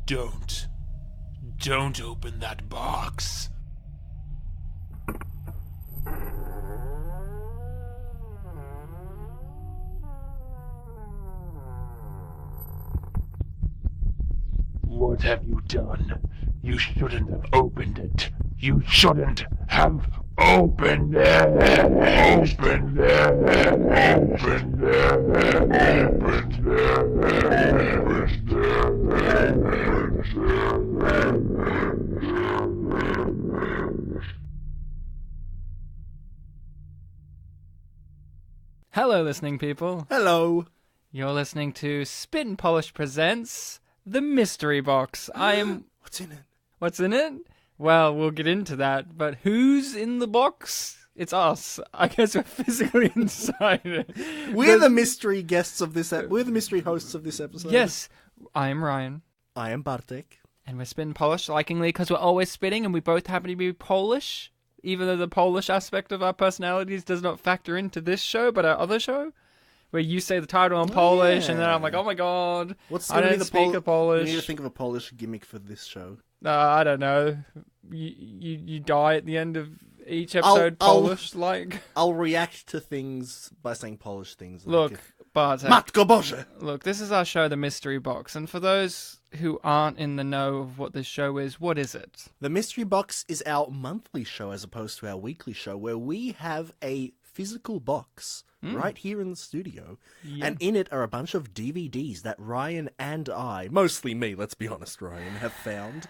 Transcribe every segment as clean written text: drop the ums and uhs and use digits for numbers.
Don't. Don't open that box. What have you done? You shouldn't have opened it. You shouldn't have opened it. Opened it. Opened it. Hello, listening people. Hello. You're listening to Spit and Polish presents The Mystery Box. I am... What's in it? What's in it? Well, we'll get into that, but who's in the box? It's us. I guess we're physically inside it. We're the mystery guests of this we're the mystery hosts of this episode. Yes, I am Ryan. I am Bartek. And we're spitting Polish, likingly, because we're always spitting, and we both happen to be Polish, even though the Polish aspect of our personalities does not factor into this show, but our other show, where you say the title in Polish, and then I'm like, oh my god, I don't speak Polish. You need to think of a Polish gimmick for this show. I don't know. You die at the end of each episode, Polish-like. I'll react to things by saying Polish things. Look, Bartek. Matko Boże! Look, this is our show, The Mystery Box, and for those who aren't in the know of what this show is, what is it? The Mystery Box is our monthly show as opposed to our weekly show, where we have a physical box right here in the studio, and in it are a bunch of DVDs that Ryan and I, mostly me, let's be honest, Ryan, have found.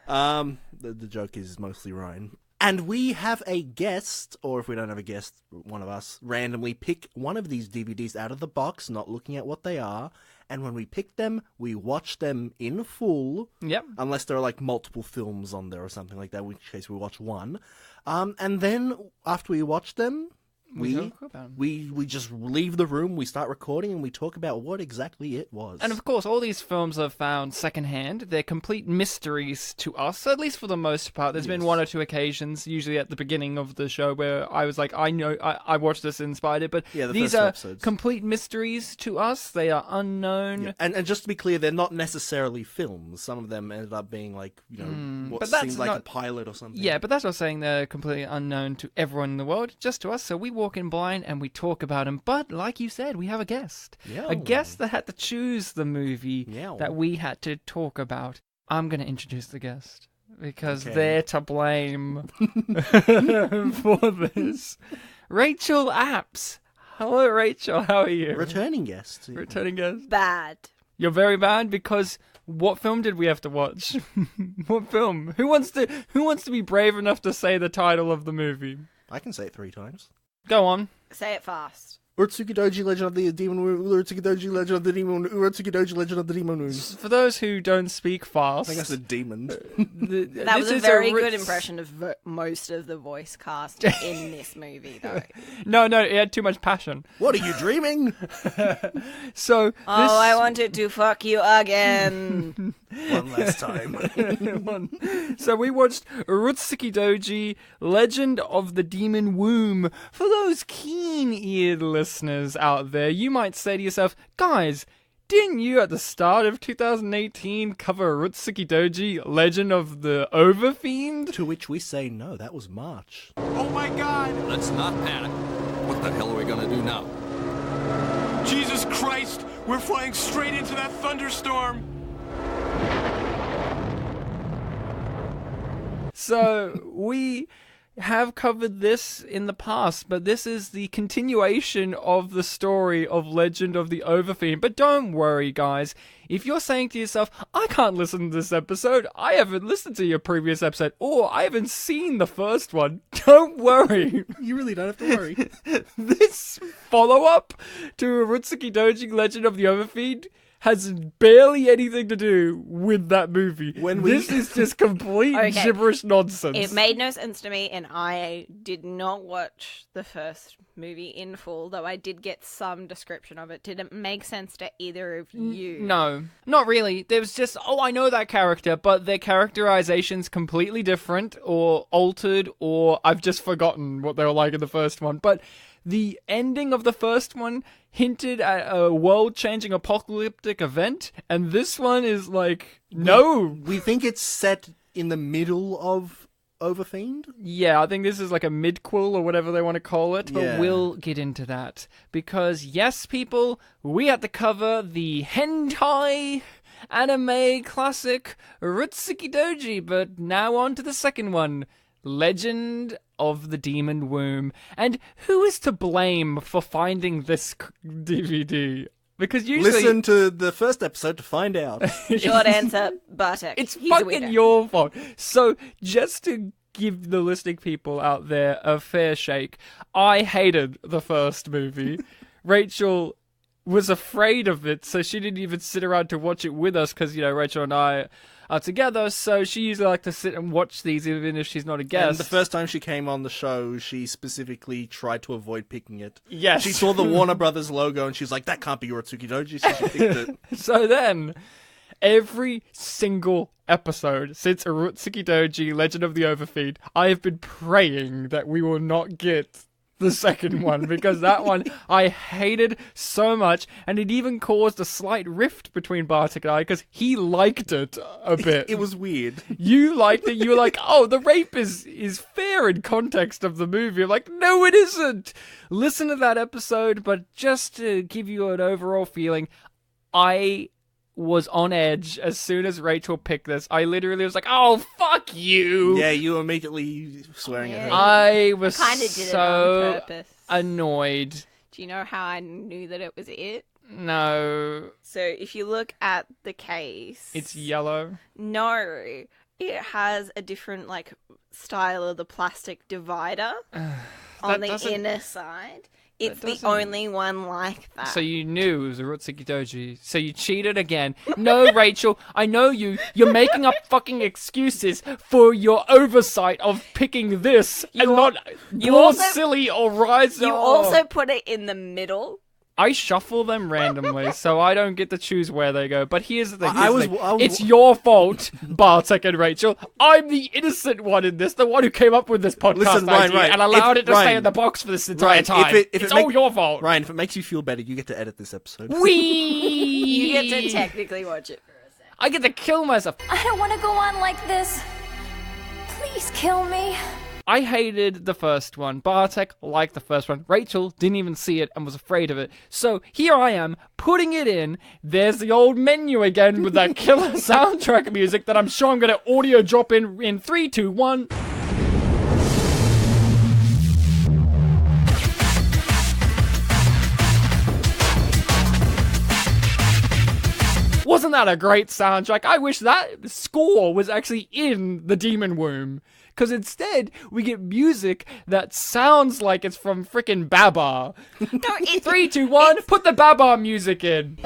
The joke is mostly Ryan. And we have a guest, or if we don't have a guest, one of us, randomly pick one of these DVDs out of the box, not looking at what they are, and when we pick them, we watch them in full. Yep. Unless there are, like, multiple films on there or something like that, in which case we watch one. And then, after we watch them, we just leave the room, we start recording, and we talk about what exactly it was. And of course, all these films are found secondhand. They're complete mysteries to us, at least for the most part. There's been one or two occasions, usually at the beginning of the show, where I was like, I know, I watched this and inspired it, but these are complete mysteries to us. They are unknown. Yeah. And just to be clear, they're not necessarily films. Some of them ended up being like, what seemed like a pilot or something. Yeah, but that's not saying they're completely unknown to everyone in the world, just to us. So we walk in blind and we talk about them. But like you said, we have a guest. A guest that had to choose the movie that we had to talk about. I'm going to introduce the guest because they're to blame for this. Rachel Apps. Hello, Rachel. How are you? Returning guest. Returning guest. Bad. You're very bad because what film did we have to watch? What film? Who wants to be brave enough to say the title of the movie? I can say it 3 times. Go on. Say it fast. Urotsukidôji Legend of the Demon Moon. Urotsukidôji Legend of the Demon Moon. Urotsukidôji Legend of the Demon Moon. For those who don't speak fast, I think that's a demon. That was a very good impression of most of the voice cast in this movie, though. No, it had too much passion. What are you dreaming? I wanted to fuck you again. One last time. So we watched Urotsukidôji Legend of the Demon Womb. For those keen-eared listeners out there, you might say to yourself, guys, didn't you at the start of 2018 cover Urotsukidôji Legend of the Overfiend? To which we say no, that was March. Oh my god! Let's not panic. What the hell are we gonna do now? Jesus Christ! We're flying straight into that thunderstorm! So, we have covered this in the past, but this is the continuation of the story of Legend of the Overfiend. But don't worry, guys. If you're saying to yourself, I can't listen to this episode, I haven't listened to your previous episode, or I haven't seen the first one, don't worry. You really don't have to worry. This follow-up to Urotsukidôji Legend of the Overfiend has barely anything to do with that movie. This is just complete gibberish nonsense. It made no sense to me, and I did not watch the first movie in full, though I did get some description of it. Did it make sense to either of you? No, not really. There was just, I know that character, but their characterization's completely different, or altered, or I've just forgotten what they were like in the first one. But the ending of the first one hinted at a world-changing apocalyptic event, and this one is like, no. We think it's set in the middle of Overfiend? Yeah, I think this is like a midquel or whatever they want to call it, but Yeah. we'll get into that. Because, yes, people, we had to cover the hentai anime classic Urotsukidôji, but now on to the second one, Legend of the Demon Womb. And who is to blame for finding this DVD? Because usually... Listen to the first episode to find out. Short answer, Bartek. It's He's a fucking winner. your fault. So, just to give the listening people out there a fair shake, I hated the first movie. Rachel was afraid of it, so she didn't even sit around to watch it with us, because, you know, Rachel and I are together, so she usually likes to sit and watch these even if she's not a guest. And the first time she came on the show, she specifically tried to avoid picking it. Yes. She saw the Warner Brothers logo and she's like, that can't be Urotsukidôji, so she picked it. So then, every single episode since Urotsukidôji, Legend of the Overfeed, I have been praying that we will not get the second one, because that one I hated so much, and it even caused a slight rift between Bartek and I, because he liked it a bit. It was weird. You liked it. You were like, oh, the rape is fair in context of the movie. I'm like, no, it isn't. Listen to that episode, but just to give you an overall feeling, I was on edge as soon as Rachel picked this. I literally was like, oh, fuck you. Yeah, you were immediately swearing at her. I was Kind of did it on so purpose. annoyed. Do you know how I knew that it was it? No, So if you look at the case, it's yellow. no, it has a different like style of the plastic divider on the doesn't- inner side. It's the doesn't- only one like that. So you knew it was Urotsukidôji. So you cheated again. No, Rachel, I know you. You're making up fucking excuses for your oversight of picking this and not you more also- silly or rise. you also put it in the middle. I shuffle them randomly, so I don't get to choose where they go. But here's the thing. I here's the was- thing. I was- It's your fault, Bartek and Rachel. I'm the innocent one in this, the one who came up with this podcast Listen, Ryan, idea Ryan, and allowed if- it to stay Ryan, in the box for this entire Ryan, time. if It's it all make- your fault. Ryan, if it makes you feel better, you get to edit this episode. You get to technically watch it for a second. I get to kill myself. I don't want to go on like this. Please kill me. I hated the first one. Bartek liked the first one. Rachel didn't even see it and was afraid of it. So here I am, putting it in. There's the old menu again with that killer soundtrack music that I'm sure I'm going to audio drop in 3, 2, 1. Wasn't that a great soundtrack? I wish that score was actually in the Demon Womb. Because instead, we get music that sounds like it's from frickin' Baba. No, it's 3, 2, 1, put the Baba music in.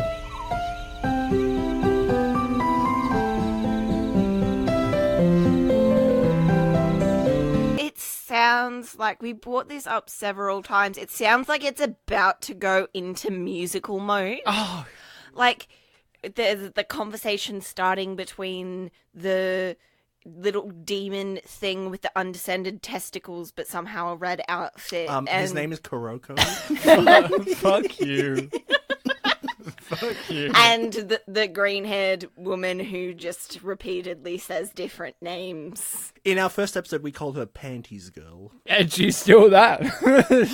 It sounds like we brought this up several times. It sounds like it's about to go into musical mode. Oh, Like there's the conversation starting between the little demon thing with the undescended testicles, but somehow a red outfit. His name is Kuroko. fuck you. Fuck you. And the green-haired woman who just repeatedly says different names. In our first episode, we called her Panties Girl. And she's still that.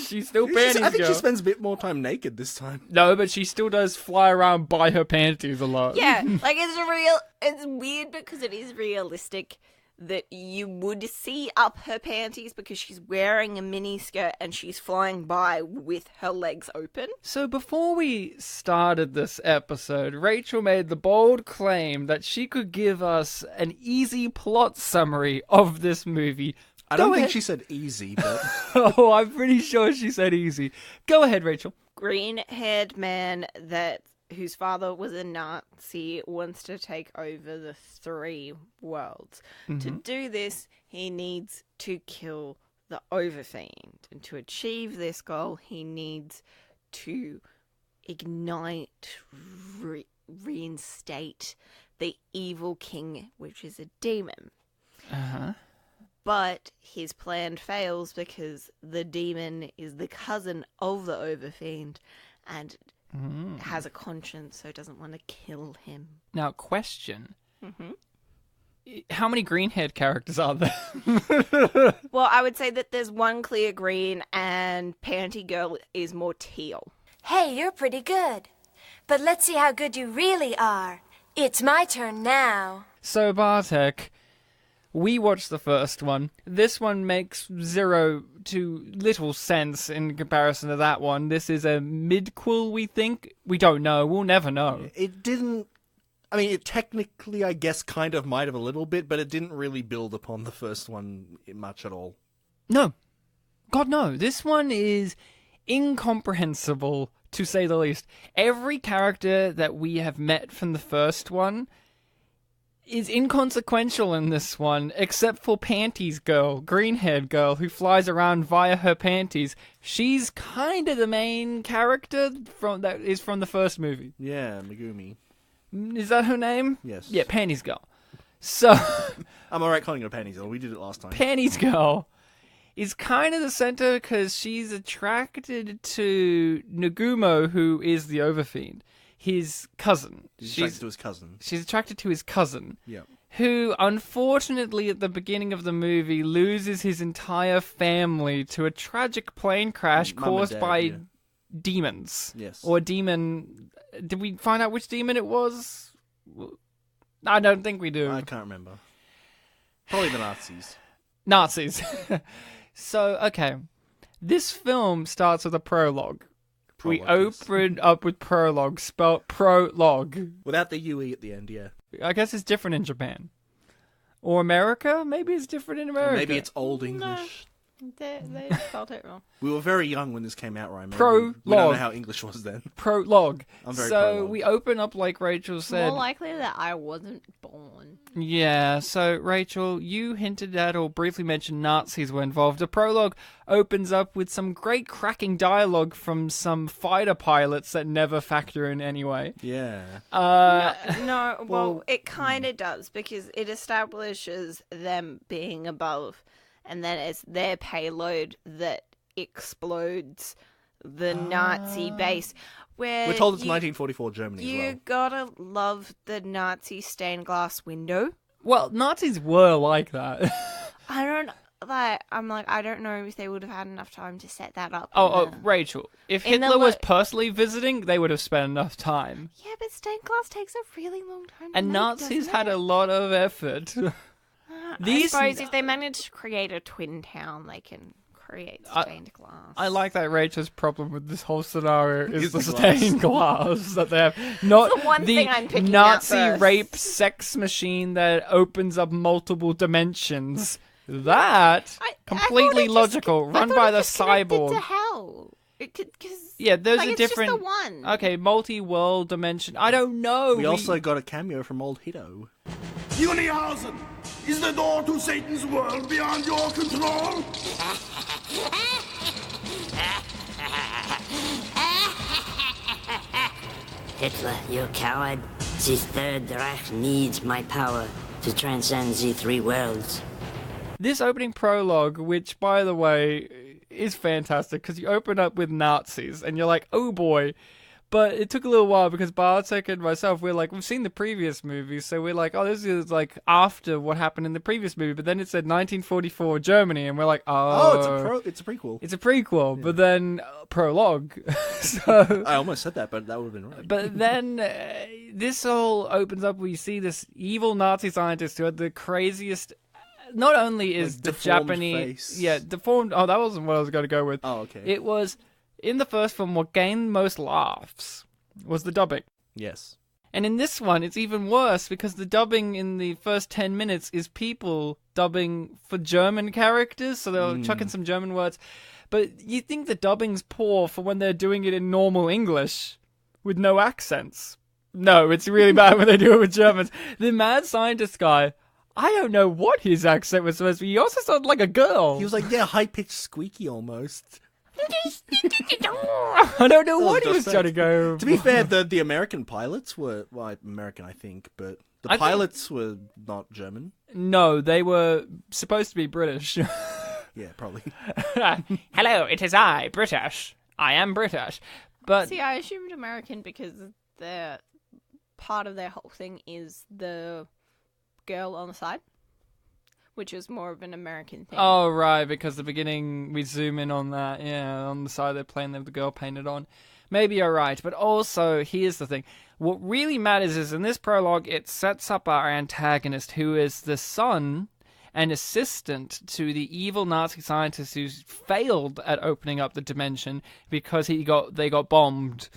She's still panties I think girl. she spends a bit more time naked this time. No, but she still does fly around by her panties a lot. Yeah, like it's weird because it is realistic that you would see up her panties because she's wearing a mini skirt and she's flying by with her legs open. So before we started this episode, Rachel made the bold claim that she could give us an easy plot summary of this movie. I don't Go think ahead. she said easy, but Oh, I'm pretty sure she said easy. Go ahead, Rachel. Green-haired man whose father was a Nazi wants to take over the 3 worlds. To do this, he needs to kill the Overfiend. And to achieve this goal, he needs to ignite, reinstate the evil king, which is a demon. Uh-huh. But his plan fails because the demon is the cousin of the Overfiend and has a conscience, so doesn't want to kill him. Now, question. How many green-haired characters are there? Well, I would say that there's one clear green and Panty Girl is more teal. Hey, you're pretty good. But let's see how good you really are. It's my turn now. So, Bartek, we watched the first one. This one makes zero to little sense in comparison to that one. This is a midquel, we think. We don't know. We'll never know. It didn't... I mean, it technically, I guess, kind of might have a little bit, but it didn't really build upon the first one much at all. No. God, no. This one is incomprehensible, to say the least. Every character that we have met from the first one is inconsequential in this one, except for Panties Girl, green-haired girl, who flies around via her panties. She's kind of the main character that is from the first movie. Yeah, Megumi. Is that her name? Yes. Yeah, Panties Girl. So... I'm alright calling her Panties Girl. We did it last time. Panties Girl is kind of the center because she's attracted to Nagumo, who is the Overfiend. His cousin. She's attracted to his cousin. She's attracted to his cousin. Yeah. Who, unfortunately, at the beginning of the movie, loses his entire family to a tragic plane crash caused by demons. Yes. Or demon... Did we find out which demon it was? I don't think we do. I can't remember. Probably the Nazis. Nazis. So, okay. This film starts with a prologue. We open up with prologue, spelled prologue. Without the UE at the end, yeah. I guess it's different in Japan. Or America? Maybe it's different in America. Maybe it's Old English. They spelled it wrong. We were very young when this came out, Ryan. Prologue. We don't know how English was then. Prologue. I'm very So prologue. we open up like Rachel said. More likely that I wasn't born. Yeah, so Rachel, you hinted at or briefly mentioned Nazis were involved. The prologue opens up with some great cracking dialogue from some fighter pilots that never factor in anyway. Yeah. Well, it kind of does because it establishes them being above, and then it's their payload that explodes the Nazi base. Where We're told it's 1944 Germany as well. You gotta love the Nazi stained glass window. Well, Nazis were like that. I don't know if they would have had enough time to set that up. Rachel, if Hitler was personally visiting, they would have spent enough time. Yeah, but stained glass takes a really long time. And Nazis had a lot of effort. I suppose if they manage to create a twin town, they can create stained glass. I like that Rachel's problem with this whole scenario is the stained glass that they have. Not the one thing I'm picking Nazi out first. rape sex machine that opens up multiple dimensions. That completely logical, run by the cyborg. To hell. Yeah, those are it's different. Just the one. Okay, multi-world dimension. I don't know. We also got a cameo from old Hito. Unihausen, is the door to Satan's world beyond your control? Hitler, you coward. The Third Reich needs my power to transcend the three worlds. This opening prologue, which, by the way, is fantastic, because you open up with Nazis, and you're like, oh boy. But it took a little while, because Bartek and myself, we're like, we've seen the previous movie, so we're like, oh, this is like after what happened in the previous movie. But then it said 1944 Germany, and we're like, it's a prequel. It's a prequel, yeah. But then prologue. So I almost said that, but that would have been right. But then this all opens up where you see this evil Nazi scientist who had the craziest... Not only is like the Japanese... face. Yeah, deformed... Oh, that wasn't what I was going to go with. Oh, okay. It was... In the first film, what gained most laughs was the dubbing. Yes. And in this one, it's even worse because the dubbing in the first 10 minutes is people dubbing for German characters, so they'll chuck in some German words. But you think the dubbing's poor for when they're doing it in normal English with no accents. No, it's really bad when they do it with Germans. The mad scientist guy, I don't know what his accent was supposed to be. He also sounded like a girl. He was like, high-pitched squeaky almost. I don't know what he was trying to go. To be fair, the American pilots were American, I think, but the pilots were not German. No, they were supposed to be British. Yeah, probably. Hello, it is I, British. I am British. But see, I assumed American because the part of their whole thing is the girl on the side, which is more of an American thing. Oh, right, because the beginning, we zoom in on that, yeah, on the side of the plane, they have the girl painted on. Maybe you're right, but also, here's the thing. What really matters is, in this prologue, it sets up our antagonist, who is the son and assistant to the evil Nazi scientist who's failed at opening up the dimension because they got bombed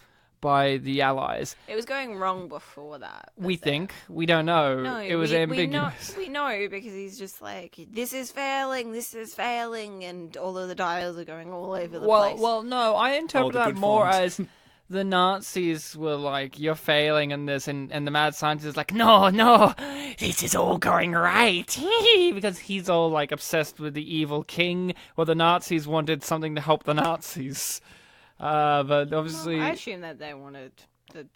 by the Allies. It was going wrong before that. We think. We don't know. No, it was ambiguous. We know because he's just like, this is failing, and all of the dials are going all over the place. Well, no, I interpret that more as the Nazis were like, you're failing in this, and the mad scientist is like, no, this is all going right. Because he's all like obsessed with the evil king, or the Nazis wanted something to help the Nazis. But obviously... I assume that they wanted the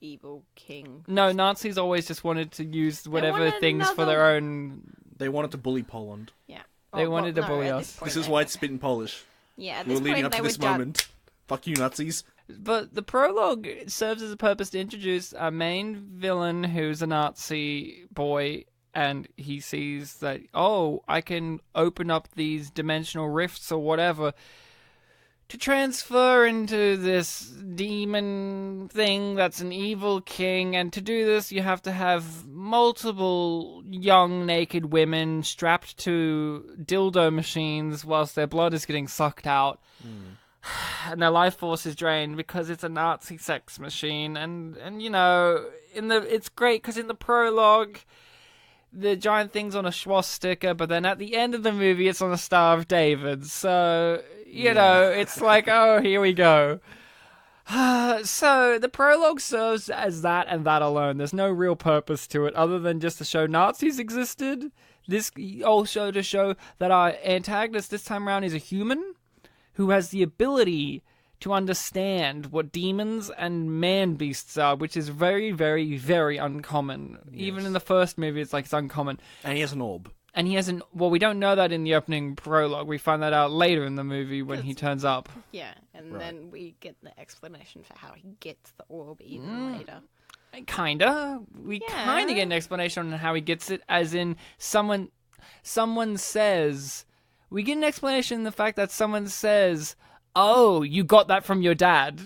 evil king. No, Nazis always just wanted to use whatever things for their own... They wanted to bully Poland. Yeah. They wanted to bully us. This is why it's spit in Polish. Yeah, at We're this leading point up to this moment. Fuck you, Nazis. But the prologue serves as a purpose to introduce our main villain, who's a Nazi boy, and he sees that, I can open up these dimensional rifts or whatever to transfer into this demon thing that's an evil king, and to do this you have to have multiple young naked women strapped to dildo machines whilst their blood is getting sucked out. And their life force is drained because it's a Nazi sex machine. And you know, it's great because in the prologue, the giant thing's on a swastika, but then at the end of the movie, it's on a Star of David. So, you know, it's like, here we go. So, the prologue serves as that and that alone. There's no real purpose to it other than just to show Nazis existed. This also to show that our antagonist this time around is a human who has the ability to understand what demons and man-beasts are, which is very, very, very uncommon. Yes. Even in the first movie, it's uncommon. And he has an orb. And he has we don't know that in the opening prologue. We find that out later in the movie when he turns up. Yeah, and then we get the explanation for how he gets the orb even later. Kinda. We kinda get an explanation on how he gets it, as in someone says... We get an explanation in the fact that someone says, you got that from your dad.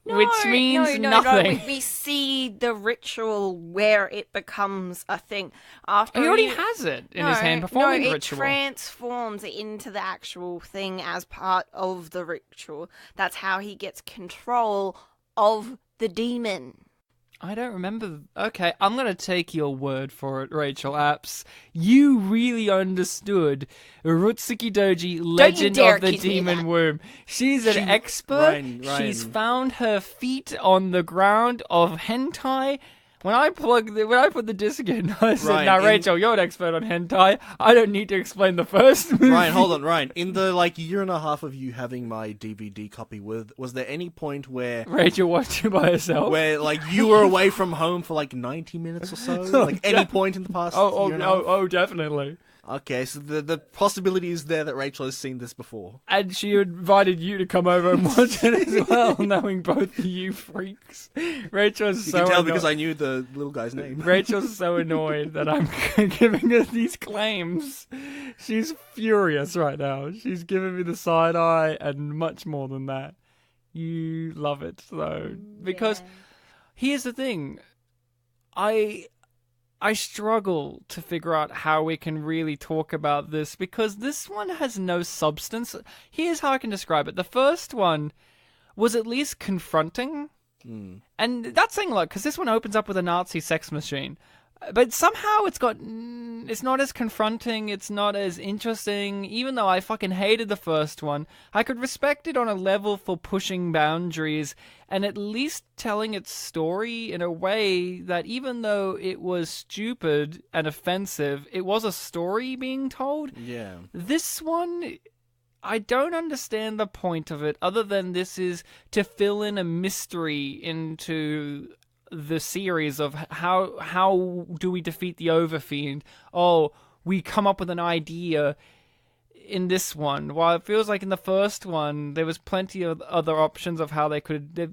Which means nothing. No, we see the ritual where it becomes a thing. After he already has it in his hand performing the ritual. It transforms into the actual thing as part of the ritual. That's how he gets control of the demon. I don't remember. Okay, I'm going to take your word for it, Rachel Apps. You really understood Urotsukidôji, Legend of the Demon Womb. She's an expert. Ryan. She's found her feet on the ground of hentai. When I put the disc in, I said, Rachel, you're an expert on hentai. I don't need to explain the first movie. Ryan, hold on, Ryan. In the year and a half of you having my DVD copy, was there any point where Rachel watched it by herself? Where you were away from home for 90 minutes or so? Any point in the past year and a half? Oh, definitely. Okay, so the possibility is there that Rachel has seen this before. And she invited you to come over and watch it as well, knowing both of you freaks. Rachel's so You can tell because I knew the little guy's name. Rachel's so annoyed that I'm giving her these claims. She's furious right now. She's giving me the side eye and much more than that. You love it, though. Because here's the thing. I struggle to figure out how we can really talk about this because this one has no substance. Here's how I can describe it. The first one was at least confronting. And that's saying a lot because this one opens up with a Nazi sex machine. But somehow it's not as confronting, it's not as interesting, even though I fucking hated the first one. I could respect it on a level for pushing boundaries and at least telling its story in a way that even though it was stupid and offensive, it was a story being told. Yeah. This one, I don't understand the point of it other than this is to fill in a mystery into the series of how do we defeat the Overfiend. Oh, we come up with an idea in this one. While it feels like in the first one there was plenty of other options of how they've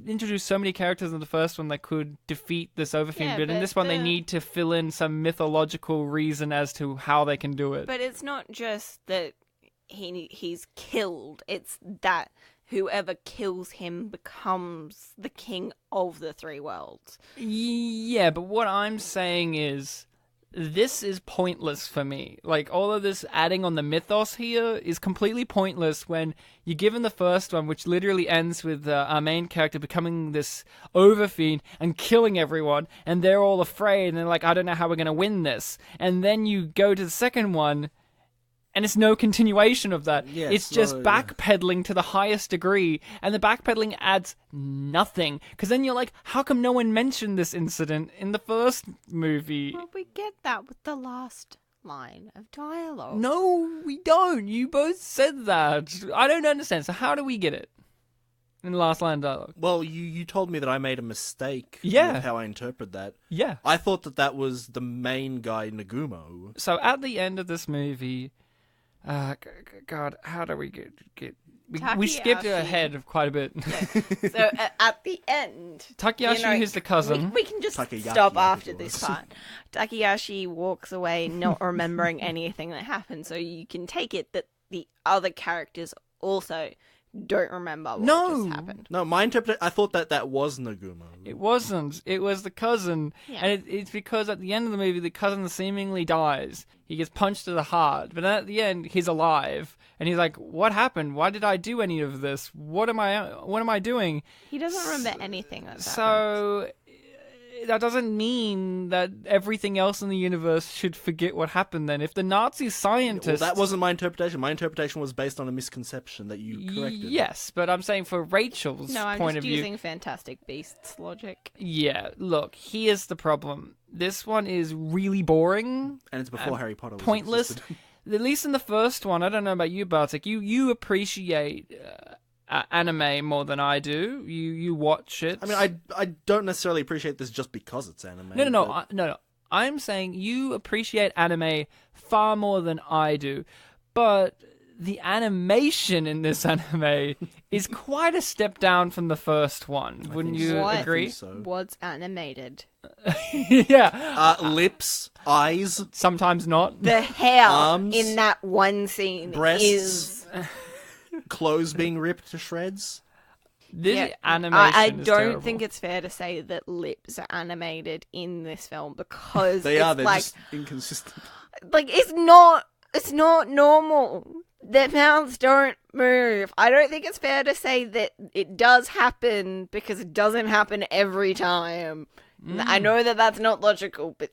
introduced so many characters in the first one that could defeat this Overfiend, but in this one they need to fill in some mythological reason as to how they can do it. But it's not just that he's killed, it's that whoever kills him becomes the king of the three worlds. Yeah, but what I'm saying is, this is pointless for me. Like, all of this adding on the mythos here is completely pointless when you're given the first one, which literally ends with our main character becoming this Overfiend and killing everyone, and they're all afraid, and they're like, I don't know how we're going to win this. And then you go to the second one, and it's no continuation of that. Yeah, it's just backpedaling to the highest degree, and the backpedaling adds nothing. Because then you're like, how come no one mentioned this incident in the first movie? Well, we get that with the last line of dialogue. No, we don't. You both said that. I don't understand. So how do we get it in the last line of dialogue? Well, you told me that I made a mistake with how I interpret that. Yeah. I thought that was the main guy, Nagumo. So at the end of this movie... God, how do we get... We skipped ahead quite a bit. Yeah. So at the end... Takayashi, who's the cousin... We can just stop after this part. Takayashi walks away not remembering anything that happened, so you can take it that the other characters also don't remember what just happened. No, my interpretation... I thought that was Nagumo. It wasn't. It was the cousin. Yeah. And it's because at the end of the movie, the cousin seemingly dies. He gets punched to the heart. But at the end, he's alive. And he's like, what happened? Why did I do any of this? What am I doing? He doesn't remember anything like that. So... that doesn't mean that everything else in the universe should forget what happened then. If the Nazi scientists... Well, that wasn't my interpretation. My interpretation was based on a misconception that you corrected. Yes, but I'm saying for Rachel's point of view... No, I'm just using Fantastic Beasts logic. Yeah, look, here's the problem. This one is really boring. And it's before Harry Potter was pointless. At least in the first one, I don't know about you, Bartek, you appreciate... anime more than I do. You watch it. I mean, I don't necessarily appreciate this just because it's anime. No. I'm saying you appreciate anime far more than I do, but the animation in this anime is quite a step down from the first one. Wouldn't you agree? So. What's animated? Yeah. Lips, eyes. Sometimes not. The hair arms, in that one scene breasts. is... Clothes being ripped to shreds. This animation I is don't terrible. think it's fair to say that lips are animated in this film because They're like, just inconsistent. Like it's not normal. Their mouths don't move. I don't think it's fair to say that it does happen because it doesn't happen every time. I know that that's not logical, but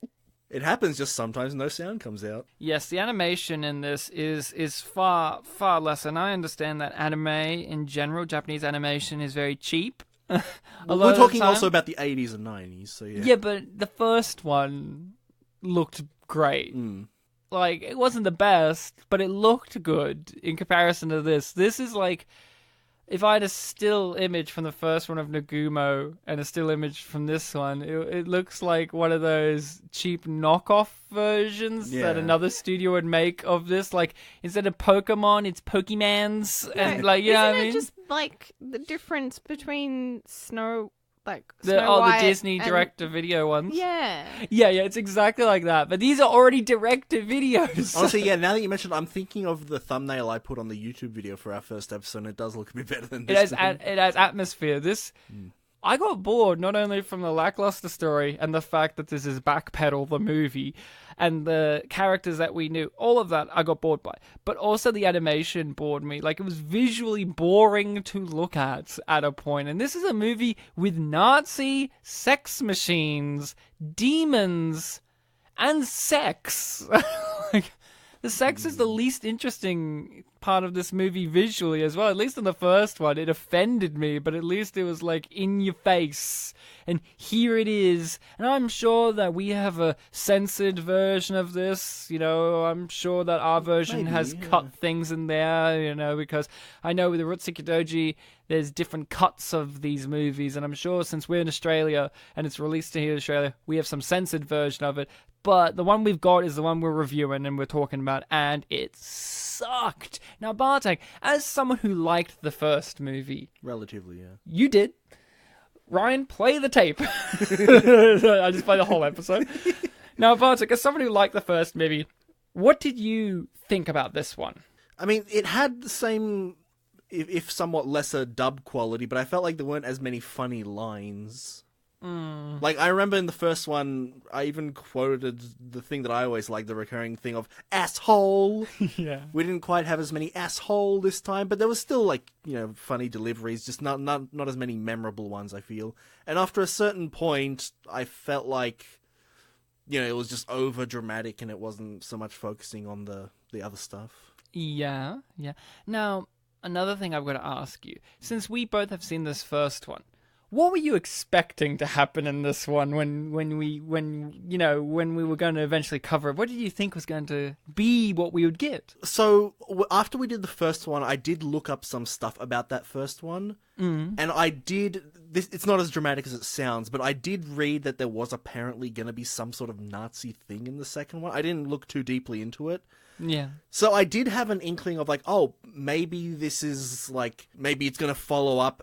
it happens just sometimes no sound comes out. Yes, the animation in this is far, far less, and I understand that anime in general, Japanese animation, is very cheap. We're talking also about the 80s and 90s, so yeah. Yeah, but the first one looked great. Like, it wasn't the best, but it looked good in comparison to this. This is like... If I had a still image from the first one of Nagumo and a still image from this one, it looks like one of those cheap knockoff versions that another studio would make of this. Like, instead of Pokemon, it's Pokemans. And, like, you know what I mean? Isn't it just, like, the difference between Snow the White Disney and... direct-to-video ones. Yeah, it's exactly like that. But these are already direct-to-videos. Honestly, yeah, now that you mentioned it, I'm thinking of the thumbnail I put on the YouTube video for our first episode, and it does look a bit better than this. It has atmosphere. This... I got bored not only from the lackluster story and the fact that this is Backpedal, the movie, and the characters that we knew. All of that I got bored by. But also the animation bored me. Like, it was visually boring to look at a point. And this is a movie with Nazi sex machines, demons, and sex. Like, The sex is the least interesting part of this movie visually as well. At least in the first one, it offended me, but at least it was like in your face. And here it is. And I'm sure that we have a censored version of this. I'm sure that our version has cut things in there, because I know with the Urotsukidôji, there's different cuts of these movies. And I'm sure since we're in Australia and it's released here in Australia, we have some censored version of it. But the one we've got is the one we're reviewing and we're talking about, and it sucked. Now, Bartek, as someone who liked the first movie... Relatively, yeah. You did. Ryan, play the tape. I just play the whole episode. Now, Bartek, as someone who liked the first movie, what did you think about this one? I mean, it had the same, if somewhat lesser dub quality, but I felt like there weren't as many funny lines. Like, I remember in the first one, I even quoted the thing that I always like, the recurring thing of asshole. Yeah. We didn't quite have as many asshole this time, but there was still, like, funny deliveries, just not as many memorable ones, I feel. And after a certain point, I felt like, it was just over dramatic and it wasn't so much focusing on the other stuff. Yeah. Now, another thing I've got to ask you, since we both have seen this first one, what were you expecting to happen in this one when we were going to eventually cover it? What did you think was going to be what we would get? So, after we did the first one, I did look up some stuff about that first one. And I did... It's not as dramatic as it sounds, but I did read that there was apparently going to be some sort of Nazi thing in the second one. I didn't look too deeply into it. Yeah. So I did have an inkling of like, oh, maybe this is like... Maybe it's going to follow up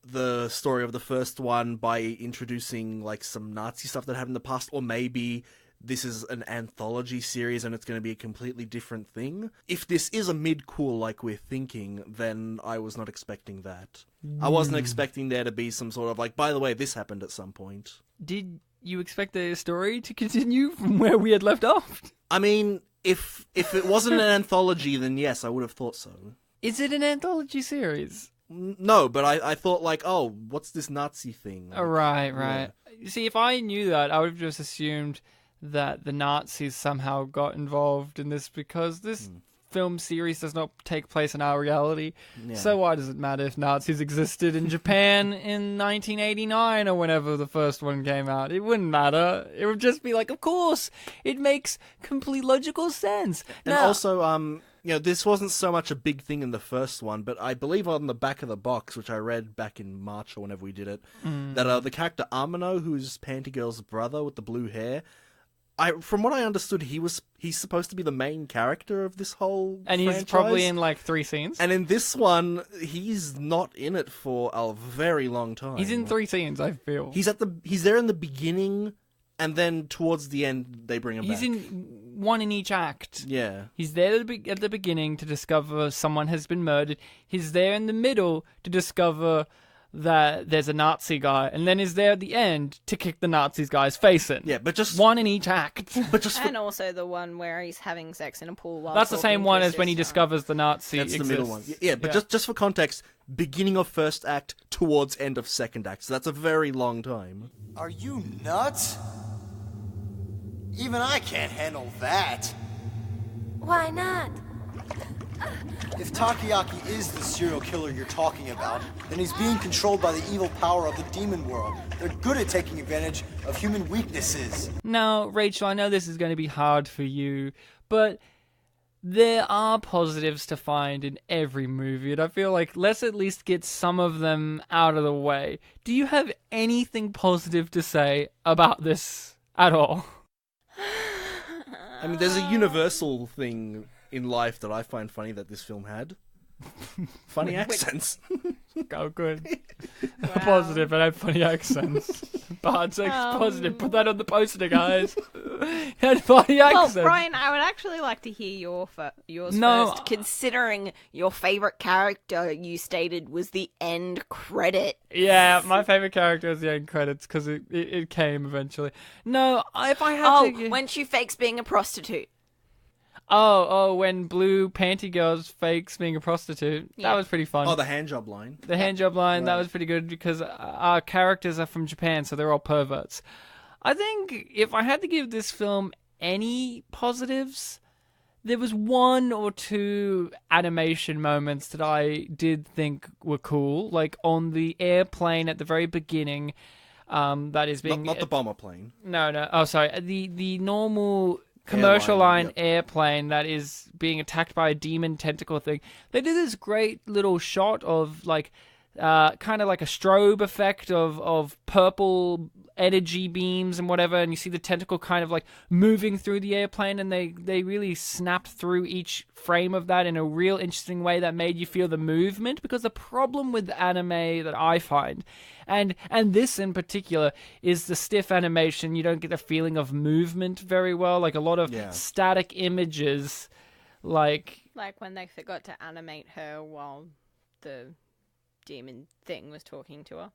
the story of the first one by introducing like some Nazi stuff that happened in the past, or maybe this is an anthology series and it's going to be a completely different thing. If this is a mid-cool like we're thinking, then I was not expecting that. I wasn't expecting there to be some sort of like, by the way, this happened at some point. Did you expect the story to continue from where we had left off? I mean, if it wasn't an anthology, then yes, I would have thought so. Is it an anthology series? No, but I thought like, oh, what's this Nazi thing? Like, right. Yeah. You see, if I knew that, I would have just assumed that the Nazis somehow got involved in this because this film series does not take place in our reality. Yeah. So why does it matter if Nazis existed in Japan in 1989 or whenever the first one came out? It wouldn't matter. It would just be like, of course, it makes complete logical sense. And also, this wasn't so much a big thing in the first one, but I believe on the back of the box, which I read back in March or whenever we did it, that the character Amano, who's Panty Girl's brother with the blue hair, from what I understood, he's supposed to be the main character of this whole franchise. He's probably in like 3 scenes. And in this one, he's not in it for a very long time. He's in 3 scenes, I feel. He's there in the beginning, and then towards the end, they bring him back. He's in one in each act. Yeah. He's there at the beginning to discover someone has been murdered. He's there in the middle to discover that there's a Nazi guy, and then is there at the end to kick the Nazi guy's face in. Yeah, but just one in each act. And also the one where he's having sex in a pool while that's the same one as when he discovers the Nazi That's exists. the middle one. Yeah, but just for context, beginning of first act towards end of second act. So that's a very long time. Are you nuts? Even I can't handle that. Why not? If Takayuki is the serial killer you're talking about, then he's being controlled by the evil power of the demon world. They're good at taking advantage of human weaknesses. Now, Rachel, I know this is going to be hard for you, but there are positives to find in every movie, and I feel like let's at least get some of them out of the way. Do you have anything positive to say about this at all? I mean, there's a universal thing in life that I find funny that this film had. Funny accents. Oh, good. Wow. Positive, and I had funny accents. Bartek's positive. Put that on the poster, guys. He had funny accents. Well, Brian, I would actually like to hear yours first, considering your favourite character you stated was the end credit. Yeah, my favourite character is the end credits, because it came eventually. No, if I had to... when she fakes being a prostitute. Oh, when Blue Panty Girl's fakes being a prostitute. Yeah. That was pretty fun. Oh, the handjob line. The handjob line, that was pretty good because our characters are from Japan, so they're all perverts. I think if I had to give this film any positives, There was one or two animation moments that I did think were cool, like on the airplane at the very beginning. That is being not the bomber plane. No. Oh, sorry. The normal commercial line airplane that is being attacked by a demon tentacle thing. They did this great little shot of like, kind of like a strobe effect of purple energy beams and whatever, and you see the tentacle kind of like moving through the airplane, and they really snapped through each frame of that in a real interesting way that made you feel the movement. Because the problem with anime that I find, and this in particular, is the stiff animation. You don't get the feeling of movement very well, like a lot of static images, like when they forgot to animate her while the demon thing was talking to her.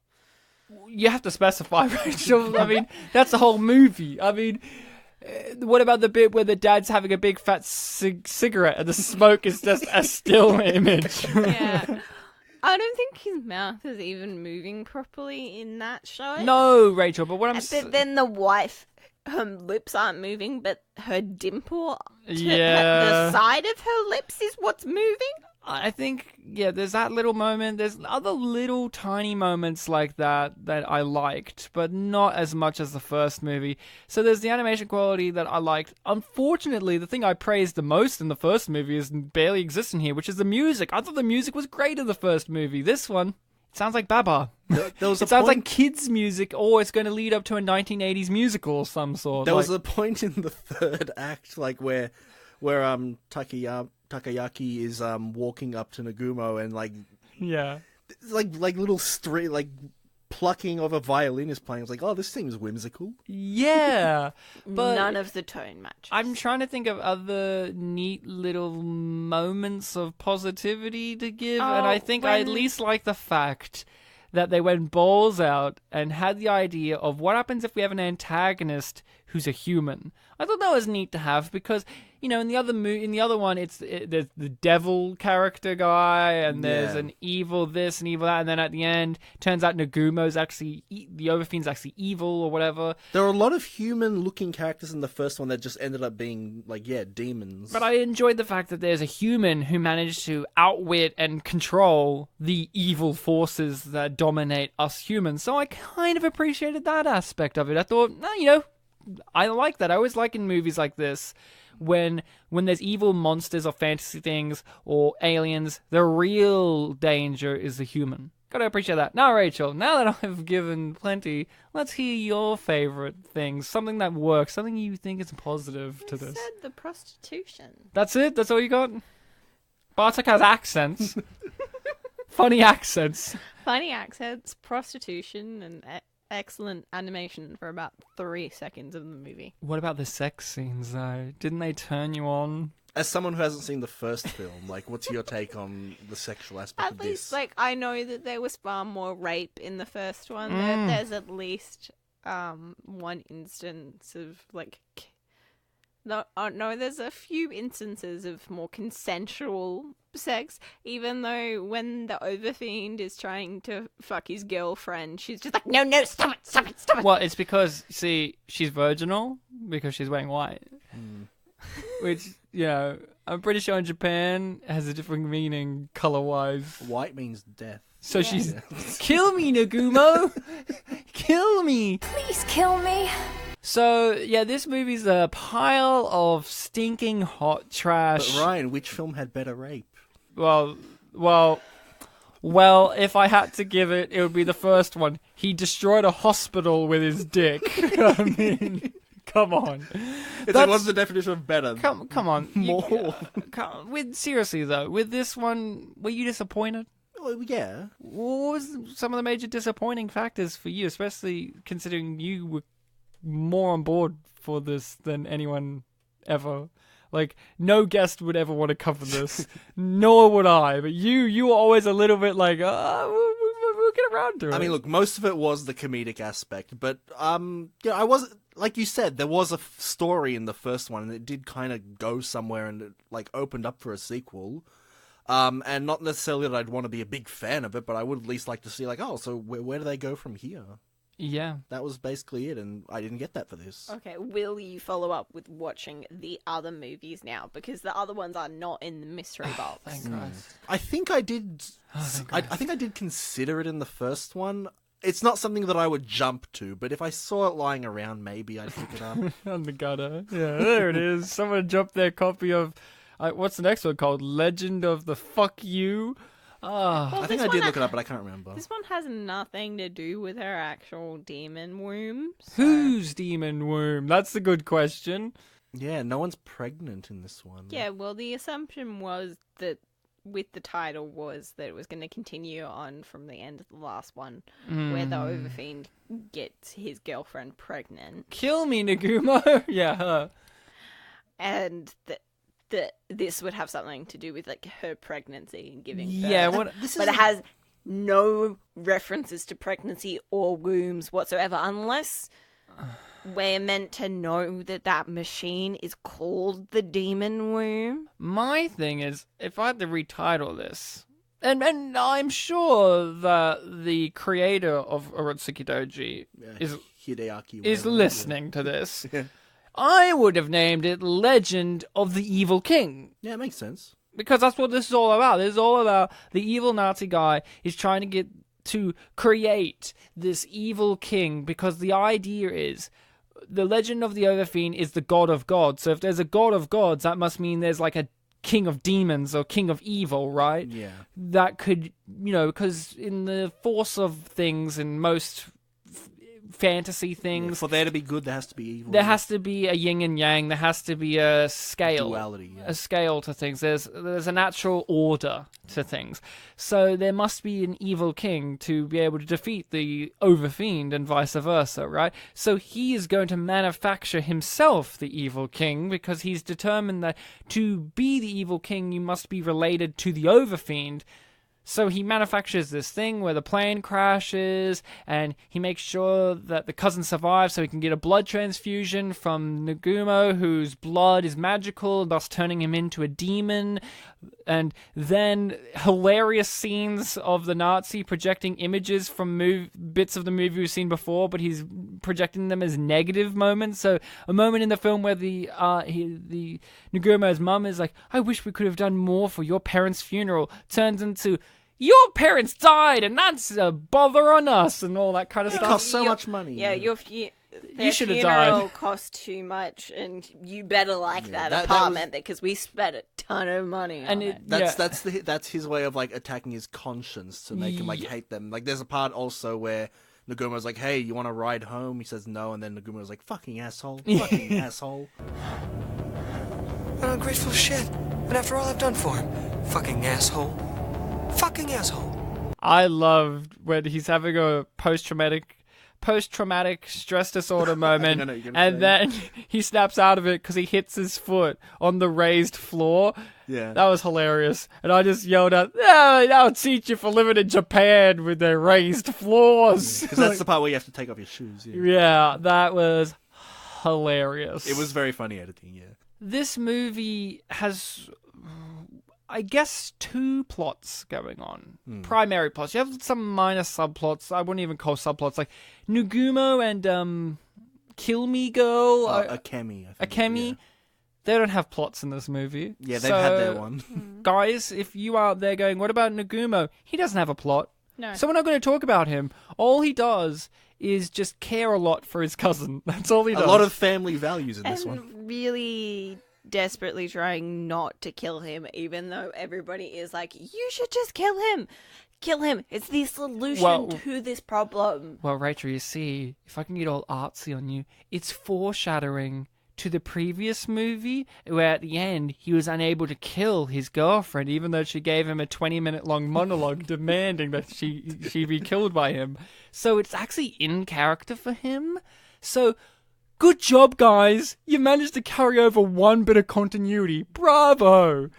You have to specify, Rachel. I mean, that's the whole movie. I mean, what about the bit where the dad's having a big fat cigarette and the smoke is just a still image? Yeah. I don't think his mouth is even moving properly in that shot. No, Rachel, but what I'm But then the wife, her lips aren't moving, but her dimple to the side of her lips is what's moving. I think, there's that little moment. There's other little tiny moments like that I liked, but not as much as the first movie. So there's the animation quality that I liked. Unfortunately, the thing I praised the most in the first movie is barely existing here, which is the music. I thought the music was great in the first movie. This one, it sounds like Baba. There was it sounds like kids' music, or it's going to lead up to a 1980s musical of some sort. There was a point in the third act, like where Takayuki is walking up to Nagumo and like little plucking of a violin is playing. It's like, oh, this seems whimsical. Yeah, but none of the tone matches. I'm trying to think of other neat little moments of positivity to give, and I think I at least like the fact that they went balls out and had the idea of what happens if we have an antagonist who's a human. I thought that was neat to have because, in the other one, there's the devil character guy, and there's an evil this and evil that, and then at the end, turns out Nagumo's actually, the Overfiend's actually evil or whatever. There are a lot of human-looking characters in the first one that just ended up being, demons. But I enjoyed the fact that there's a human who managed to outwit and control the evil forces that dominate us humans. So I kind of appreciated that aspect of it. I thought, I like that. I always like in movies like this when there's evil monsters or fantasy things or aliens, the real danger is the human. Gotta appreciate that. Now, Rachel, now that I've given plenty, let's hear your favorite things. Something that works, something you think is positive to this. I said the prostitution. That's it? That's all you got? Bartek has accents. Funny accents. Funny accents, prostitution, and excellent animation for about 3 seconds of the movie. What about the sex scenes, though? Didn't they turn you on? As someone who hasn't seen the first film, what's your take on the sexual aspect of this? At least, I know that there was far more rape in the first one. There's at least one instance of, No, there's a few instances of more consensual sex, even though when the Overfiend is trying to fuck his girlfriend, she's just like, no, stop it. Well, it's because, she's virginal, because she's wearing white. Which, I'm pretty sure in Japan it has a different meaning color-wise. White means death. So she's, kill me, Nagumo! Kill me! Please kill me! So, this movie's a pile of stinking hot trash. But Ryan, which film had better rape? Well, if I had to give it, it would be the first one. He destroyed a hospital with his dick. I mean, come on. What's the definition of better? Come on. More. Seriously, though, with this one, were you disappointed? Well, yeah. What was some of the major disappointing factors for you, especially considering you were more on board for this than anyone ever? No guest would ever want to cover this, nor would I. But you were always a little bit like, we'll get around to it. I mean, look, most of it was the comedic aspect, but I wasn't, like you said, there was a story in the first one, and it did kind of go somewhere, and it opened up for a sequel. And not necessarily that I'd want to be a big fan of it, but I would at least like to see, so where do they go from here? Yeah. That was basically it, and I didn't get that for this. Okay, will you follow up with watching the other movies now? Because the other ones are not in the mystery box. Thank Christ. I think I did. I think I did consider it in the first one. It's not something that I would jump to, but if I saw it lying around, maybe I'd pick it up. On the gutter. Yeah, there it is. Someone dropped their copy of... what's the next one called? Legend of the Fuck You? Well, I think I did look it up, but I can't remember. This one has nothing to do with her actual demon womb. So... Whose demon womb? That's a good question. Yeah, no one's pregnant in this one. Yeah, well, the assumption was that with the title was that it was going to continue on from the end of the last one, where the Overfiend gets his girlfriend pregnant. Kill me, Nagumo! Yeah, her. And that this would have something to do with like her pregnancy and giving birth. Yeah, but it has no references to pregnancy or wombs whatsoever, unless we're meant to know that machine is called the demon womb. My thing is, if I had to retitle this, and I'm sure that the creator of Urotsukidôji is listening to this. I would have named it Legend of the Evil King. Yeah, it makes sense. Because that's what this is all about. This is all about the evil Nazi guy is trying to get to create this evil king, because the idea is the legend of the Overfiend is the god of gods. So if there's a god of gods, that must mean there's like a king of demons or king of evil, right? Yeah. That could, because in the force of things in most fantasy things... Yeah, for there to be good, there has to be evil. There has to be a yin and yang. There has to be a scale. Duality, yeah. A scale to things. There's a natural order to things. So there must be an evil king to be able to defeat the Overfiend and vice versa, right? So he is going to manufacture himself the evil king, because he's determined that to be the evil king, you must be related to the Overfiend. So he manufactures this thing where the plane crashes, and he makes sure that the cousin survives so he can get a blood transfusion from Nagumo, whose blood is magical, thus turning him into a demon. And then hilarious scenes of the Nazi projecting images from bits of the movie we've seen before, but he's projecting them as negative moments. So a moment in the film where the Nagumo's mum is like, "I wish we could have done more for your parents' funeral," turns into, "Your parents died, and that's a bother on us," and all that kind of stuff. It costs so much money. Yeah, you should have funeral died. cost too much, and you better like that apartment because we spent a ton of money on it. That's his way of like attacking his conscience to make him like hate them. Like there's a part also where Nagumo's like, "Hey, you want to ride home?" He says no, and then Nagumo's like, "Fucking asshole, fucking asshole." An ungrateful shit. And after all I've done for him, fucking asshole. Fucking asshole. I loved when he's having a post-traumatic stress disorder moment, and then he snaps out of it because he hits his foot on the raised floor. Yeah. That was hilarious. And I just yelled out, "That'll teach you for living in Japan with their raised floors." Because that's the part where you have to take off your shoes. Yeah, that was hilarious. It was very funny editing, yeah. This movie has, I guess, two plots going on. Primary plots. You have some minor subplots. I wouldn't even call subplots. Like Nagumo and Kill Me Girl. Akemi. Akemi. Yeah. They don't have plots in this movie. Yeah, they've had their one. Guys, if you are out there going, what about Nagumo? He doesn't have a plot. No. So we're not going to talk about him. All he does is just care a lot for his cousin. That's all he does. A lot of family values in this one. Really desperately trying not to kill him, even though everybody is like, "You should just kill him. Kill him. It's the solution to this problem." Well, Rachel, you see, if I can get all artsy on you, it's foreshadowing to the previous movie where at the end he was unable to kill his girlfriend, even though she gave him a 20-minute long monologue demanding that she be killed by him. So it's actually in character for him. So good job, guys. You managed to carry over one bit of continuity. Bravo.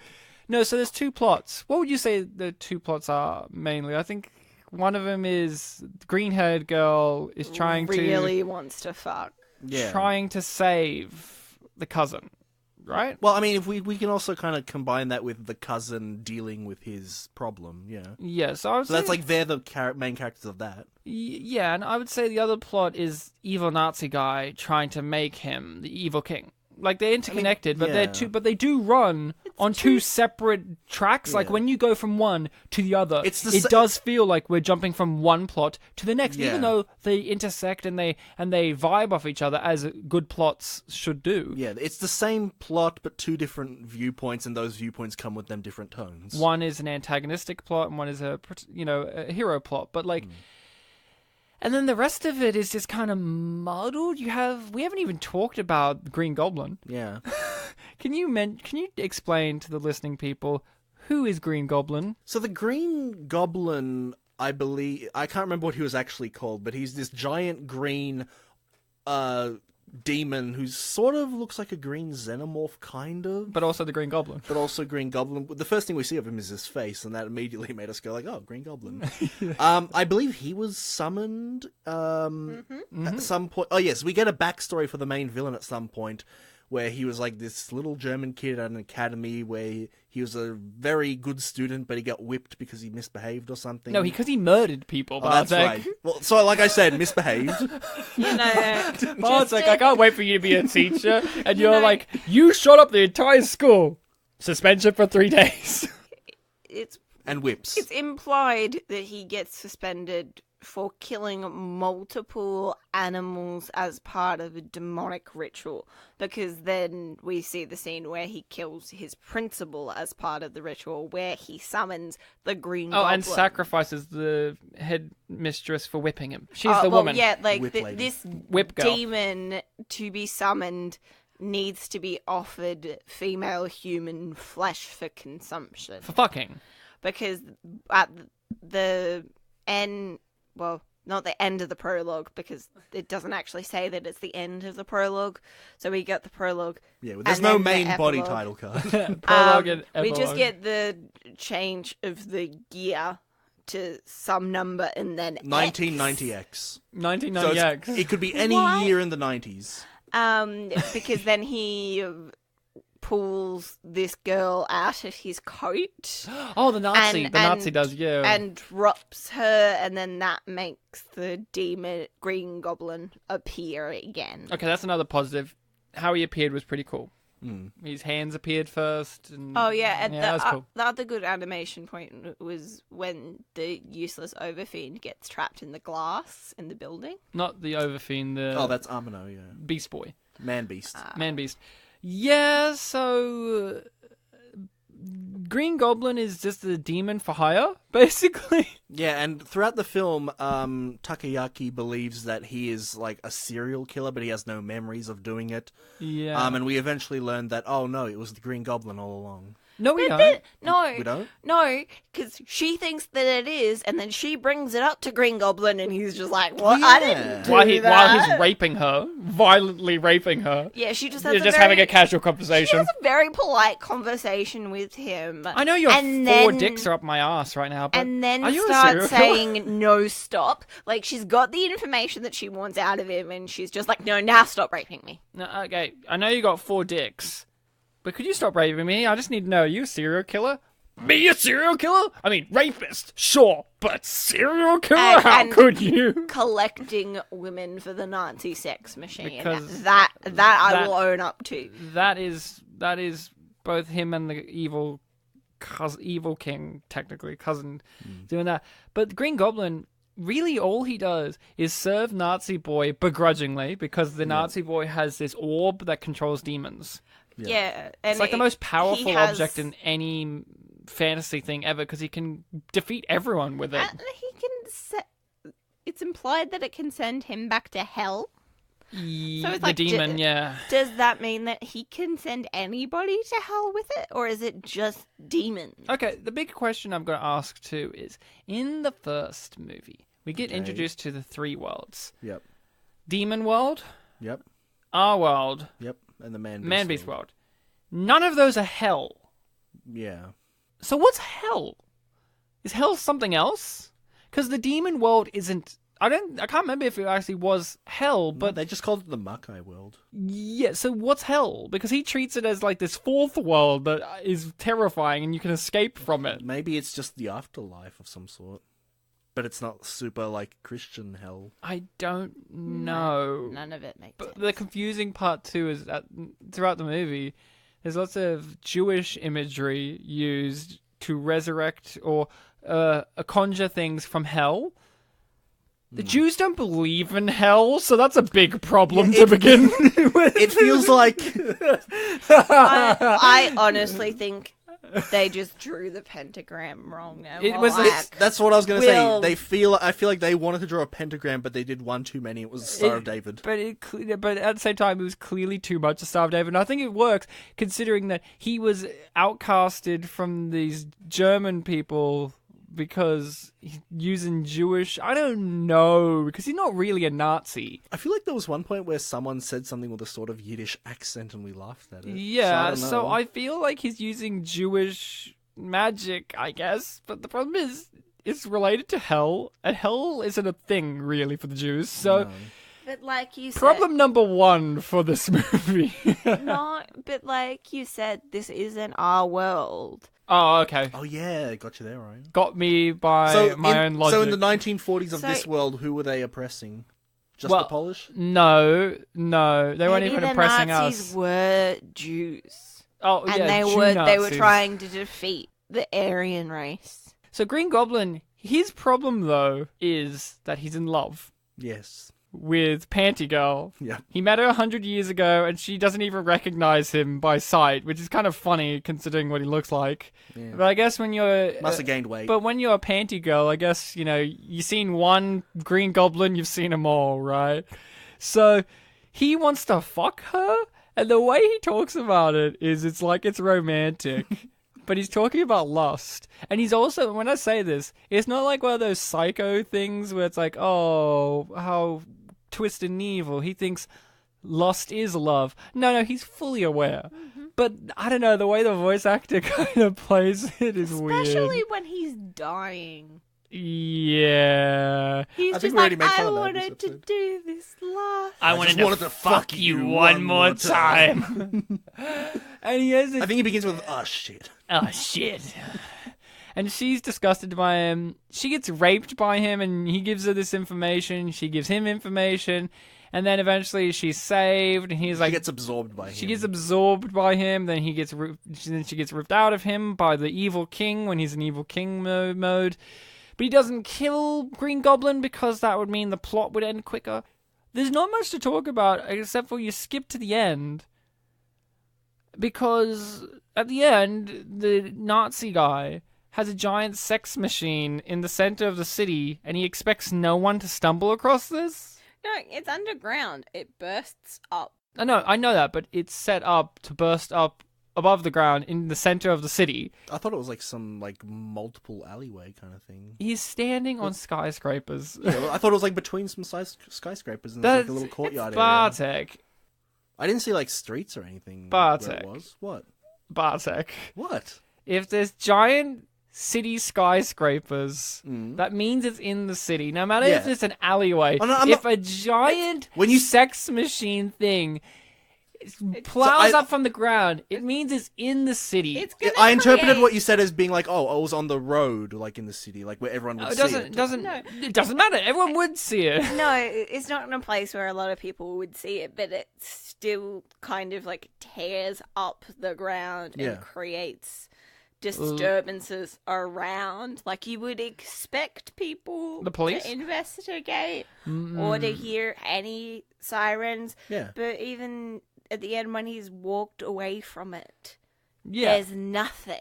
No, so there's two plots. What would you say the two plots are mainly? I think one of them is the green-haired girl is trying really wants to fuck. Yeah. Trying to save the cousin, right? Well, I mean, if we can also kind of combine that with the cousin dealing with his problem, yeah. Yeah, so that's like they're the main characters of that. Yeah, and I would say the other plot is evil Nazi guy trying to make him the evil king. Like, they're interconnected, but they do run on two separate tracks. Like, when you go from one to the other, it does feel like we're jumping from one plot to the next, even though they intersect and they vibe off each other as good plots should do. Yeah, it's the same plot, but two different viewpoints, and those viewpoints come with them different tones. One is an antagonistic plot, and one is a hero plot. But, like... And then the rest of it is just kind of muddled. We haven't even talked about Green Goblin. Yeah. Can you explain to the listening people who is Green Goblin? So the Green Goblin, I believe, I can't remember what he was actually called, but he's this giant green demon who sort of looks like a green xenomorph, kind of. But also the Green Goblin. The first thing we see of him is his face, and that immediately made us go like, oh, Green Goblin. I believe he was summoned at some point. Oh, yes, we get a backstory for the main villain at some point, where he was like this little German kid at an academy where he was a very good student, but he got whipped because he misbehaved or something. No, because he murdered people. That's right. Well, so like I said, misbehaved. Bartek, I can't wait for you to be a teacher, and you're like, you shot up the entire school. Suspension for 3 days. And whips. It's implied that he gets suspended for killing multiple animals as part of a demonic ritual, because then we see the scene where he kills his principal as part of the ritual, where he summons the Green Goblin. And sacrifices the headmistress for whipping him. She's the woman. Yeah, like this whip girl. Demon to be summoned needs to be offered female human flesh for consumption. For fucking. Because at the end... Well, not the end of the prologue, because it doesn't actually say that it's the end of the prologue. So we get the prologue. Yeah, well, there's no main body title card. Prologue and epilogue. We just get the change of the year to some number and then 1990X. 1990X. So it could be any year in the 90s. Because then he pulls this girl out of his coat. Oh, the Nazi. The Nazi does, yeah. And drops her, and then that makes the demon Green Goblin appear again. Okay, that's another positive. How he appeared was pretty cool. His hands appeared first. And, oh, yeah. And that was cool. The other good animation point was when the useless Overfiend gets trapped in the glass in the building. Not the Overfiend, the... Oh, that's Amino, yeah. Beast Boy. Man-Beast. Man-Beast. Yeah, so... Green Goblin is just a demon for hire, basically. Yeah, and throughout the film, Takayuki believes that he is like a serial killer, but he has no memories of doing it. Yeah. And we eventually learned that, oh no, it was the Green Goblin all along. No, we don't. No. We don't? No, because she thinks that it is, and then she brings it up to Green Goblin, and he's just like, well, I didn't do that. While he's raping her, violently raping her. Yeah, she just has You're just having a casual conversation. She has a very polite conversation with him. I know your four dicks are up my ass right now, but and then are you starts saying, no, stop. Like, she's got the information that she wants out of him, and she's just like, no, now stop raping me. No, okay, I know you got 4 dicks. But could you stop raping me? I just need to know, are you a serial killer? Me a serial killer? I mean, rapist, sure, but serial killer? How could you? Collecting women for the Nazi sex machine. Because that I will own up to. That is both him and the evil king, technically, cousin, doing that. But Green Goblin, really all he does is serve Nazi boy begrudgingly, because the Nazi boy has this orb that controls demons. Yeah, and it's like the most powerful object in any fantasy thing ever, because he can defeat everyone with it. It's implied that it can send him back to hell. So it's like, demon, Does that mean that he can send anybody to hell with it, or is it just demons? Okay, the big question I've got to ask too is, in the first movie, we get introduced to the 3 worlds. Yep. Demon world. Yep. Our world. Yep. And the Man-Beast world. None of those are hell. Yeah. So what's hell? Is hell something else? Because the demon world isn't I can't remember if it actually was hell, but they just called it the Makai world. Yeah, so what's hell? Because he treats it as like this fourth world that is terrifying and you can escape from it. Maybe it's just the afterlife of some sort. But it's not super, like, Christian hell. I don't know. None of it makes sense. But the confusing part, too, is that throughout the movie, there's lots of Jewish imagery used to resurrect or conjure things from hell. The Jews don't believe in hell, so that's a big problem to begin with. It feels like... I honestly think they just drew the pentagram wrong. That's what I was going to say. I feel like they wanted to draw a pentagram, but they did one too many. It was the Star of David. But at the same time, it was clearly too much the Star of David. And I think it works, considering that he was outcasted from these German people because he's using Jewish... I don't know, because he's not really a Nazi. I feel like there was one point where someone said something with a sort of Yiddish accent and we laughed at it. Yeah, so I feel like he's using Jewish magic, I guess. But the problem is, it's related to hell, and hell isn't a thing, really, for the Jews. So... No. But like you said... Problem number one for this movie. No, but like you said, this isn't our world. Oh, okay. Oh, yeah, got you there, Ryan. Got me by my own logic. So in the 1940s of this world, who were they oppressing? Just the Polish? No, they weren't even oppressing us. The Nazis were Jews. Oh, and yeah, they were trying to defeat the Aryan race. So Green Goblin, his problem though is that he's in love. Yes. With Panty Girl. Yeah. He met her 100 years ago and she doesn't even recognize him by sight, which is kind of funny considering what he looks like. Yeah. But I guess when you're... Must have gained weight. But when you're a Panty Girl, I guess, you've seen one Green Goblin, you've seen them all, right? So he wants to fuck her, and the way he talks about it is it's like it's romantic. But he's talking about lust. And he's also, when I say this, it's not like one of those psycho things where it's like, oh, how twisted and evil. He thinks lust is love. No, he's fully aware. Mm-hmm. But I don't know, the way the voice actor kind of plays it is weird. Especially when he's dying. Yeah. He's just like, I wanted to do this last. I wanted to fuck you one more time. And he has I think he begins with, oh, shit. Oh, shit. And she's disgusted by him. She gets raped by him, and he gives her this information. She gives him information. And then eventually she's saved, and he's like... She gets absorbed by him. She gets absorbed by him, then she gets ripped out of him by the evil king when he's in evil king mode. But he doesn't kill Green Goblin because that would mean the plot would end quicker. There's not much to talk about except for you skip to the end. Because at the end, the Nazi guy has a giant sex machine in the center of the city, and he expects no one to stumble across this? No, it's underground. It bursts up. I know that, but it's set up to burst up above the ground in the center of the city. I thought it was like some multiple alleyway kind of thing. He's standing on skyscrapers. Yeah, well, I thought it was like between some skyscrapers and there's like a little courtyard area. Bartek. I didn't see like streets or anything. Bartek. Where it was. What? Bartek. What? If there's giant city skyscrapers, that means it's in the city. No matter if it's an alleyway. Oh, no, if a giant sex machine thing plows up from the ground, it means it's in the city. I interpreted what you said as being like, oh, it was on the road, like in the city, like where everyone would see it. It doesn't matter. Everyone would see it. No, it's not in a place where a lot of people would see it, but it still kind of like tears up the ground and creates disturbances around. Like you would expect people the police to investigate or to hear any sirens. Yeah. But even at the end when he's walked away from it, there's nothing.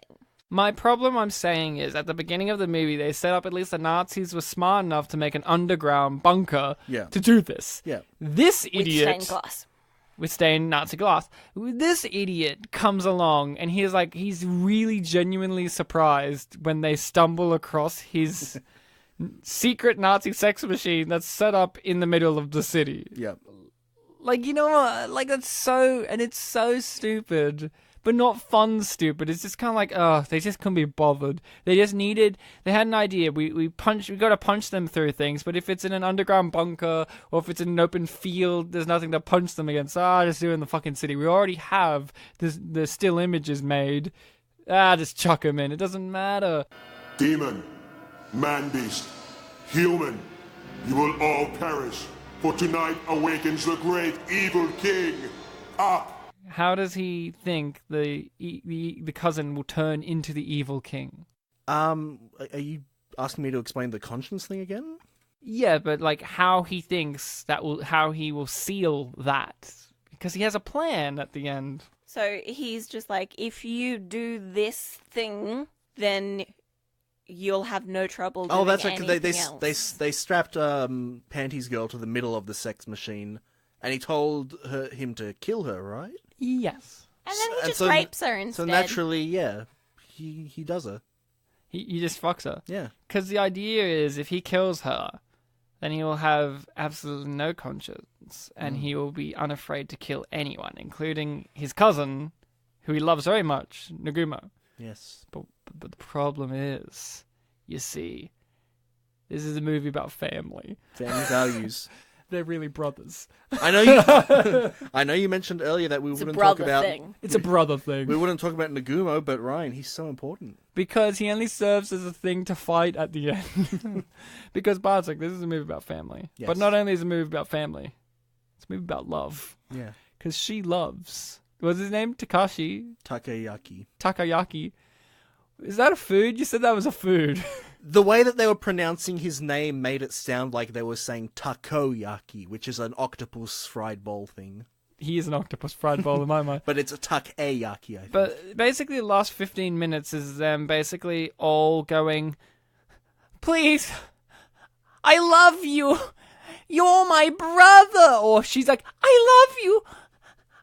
My problem I'm saying is at the beginning of the movie they set up at least the Nazis were smart enough to make an underground bunker to do this. Yeah. This idiot with stained glass. With stained Nazi glass. This idiot comes along and he's really genuinely surprised when they stumble across his secret Nazi sex machine that's set up in the middle of the city. Yeah. Like, you know what? Like, it's so stupid. but not fun stupid. It's just kind of like, they just couldn't be bothered. They had an idea. We got to punch them through things, but if it's in an underground bunker or if it's in an open field, there's nothing to punch them against. Just do it in the fucking city. We already have the still images made. Just chuck them in. It doesn't matter. Demon, man-beast, human, you will all perish, for tonight awakens the great evil king. Up! How does he think the cousin will turn into the evil king? Are you asking me to explain the conscience thing again? Yeah, but like how he thinks how he will seal that, because he has a plan at the end. So he's just like, if you do this thing, then you'll have no trouble doing anything else. They strapped Panties girl to the middle of the sex machine, and he told him to kill her, right? Yes. And then he just rapes her instead. So naturally, yeah, he does her. He just fucks her. Yeah. Because the idea is, if he kills her, then he will have absolutely no conscience, and he will be unafraid to kill anyone, including his cousin, who he loves very much, Nagumo. Yes. But the problem is, you see, this is a movie about family. Family values. They're really brothers. I know you mentioned earlier that we wouldn't talk about... It's a brother thing. We wouldn't talk about Nagumo, but Ryan, he's so important. Because he only serves as a thing to fight at the end. Because Bartek, this is a movie about family. Yes. But not only is it a movie about family, it's a movie about love. Yeah. Because she loves... What's his name? Takayuki. Is that a food? You said that was a food. The way that they were pronouncing his name made it sound like they were saying takoyaki, which is an octopus fried bowl thing. He is an octopus fried bowl in my mind. But it's a takoyaki, I think. But basically the last 15 minutes is them basically all going, please, I love you. You're my brother. Or she's like, I love you.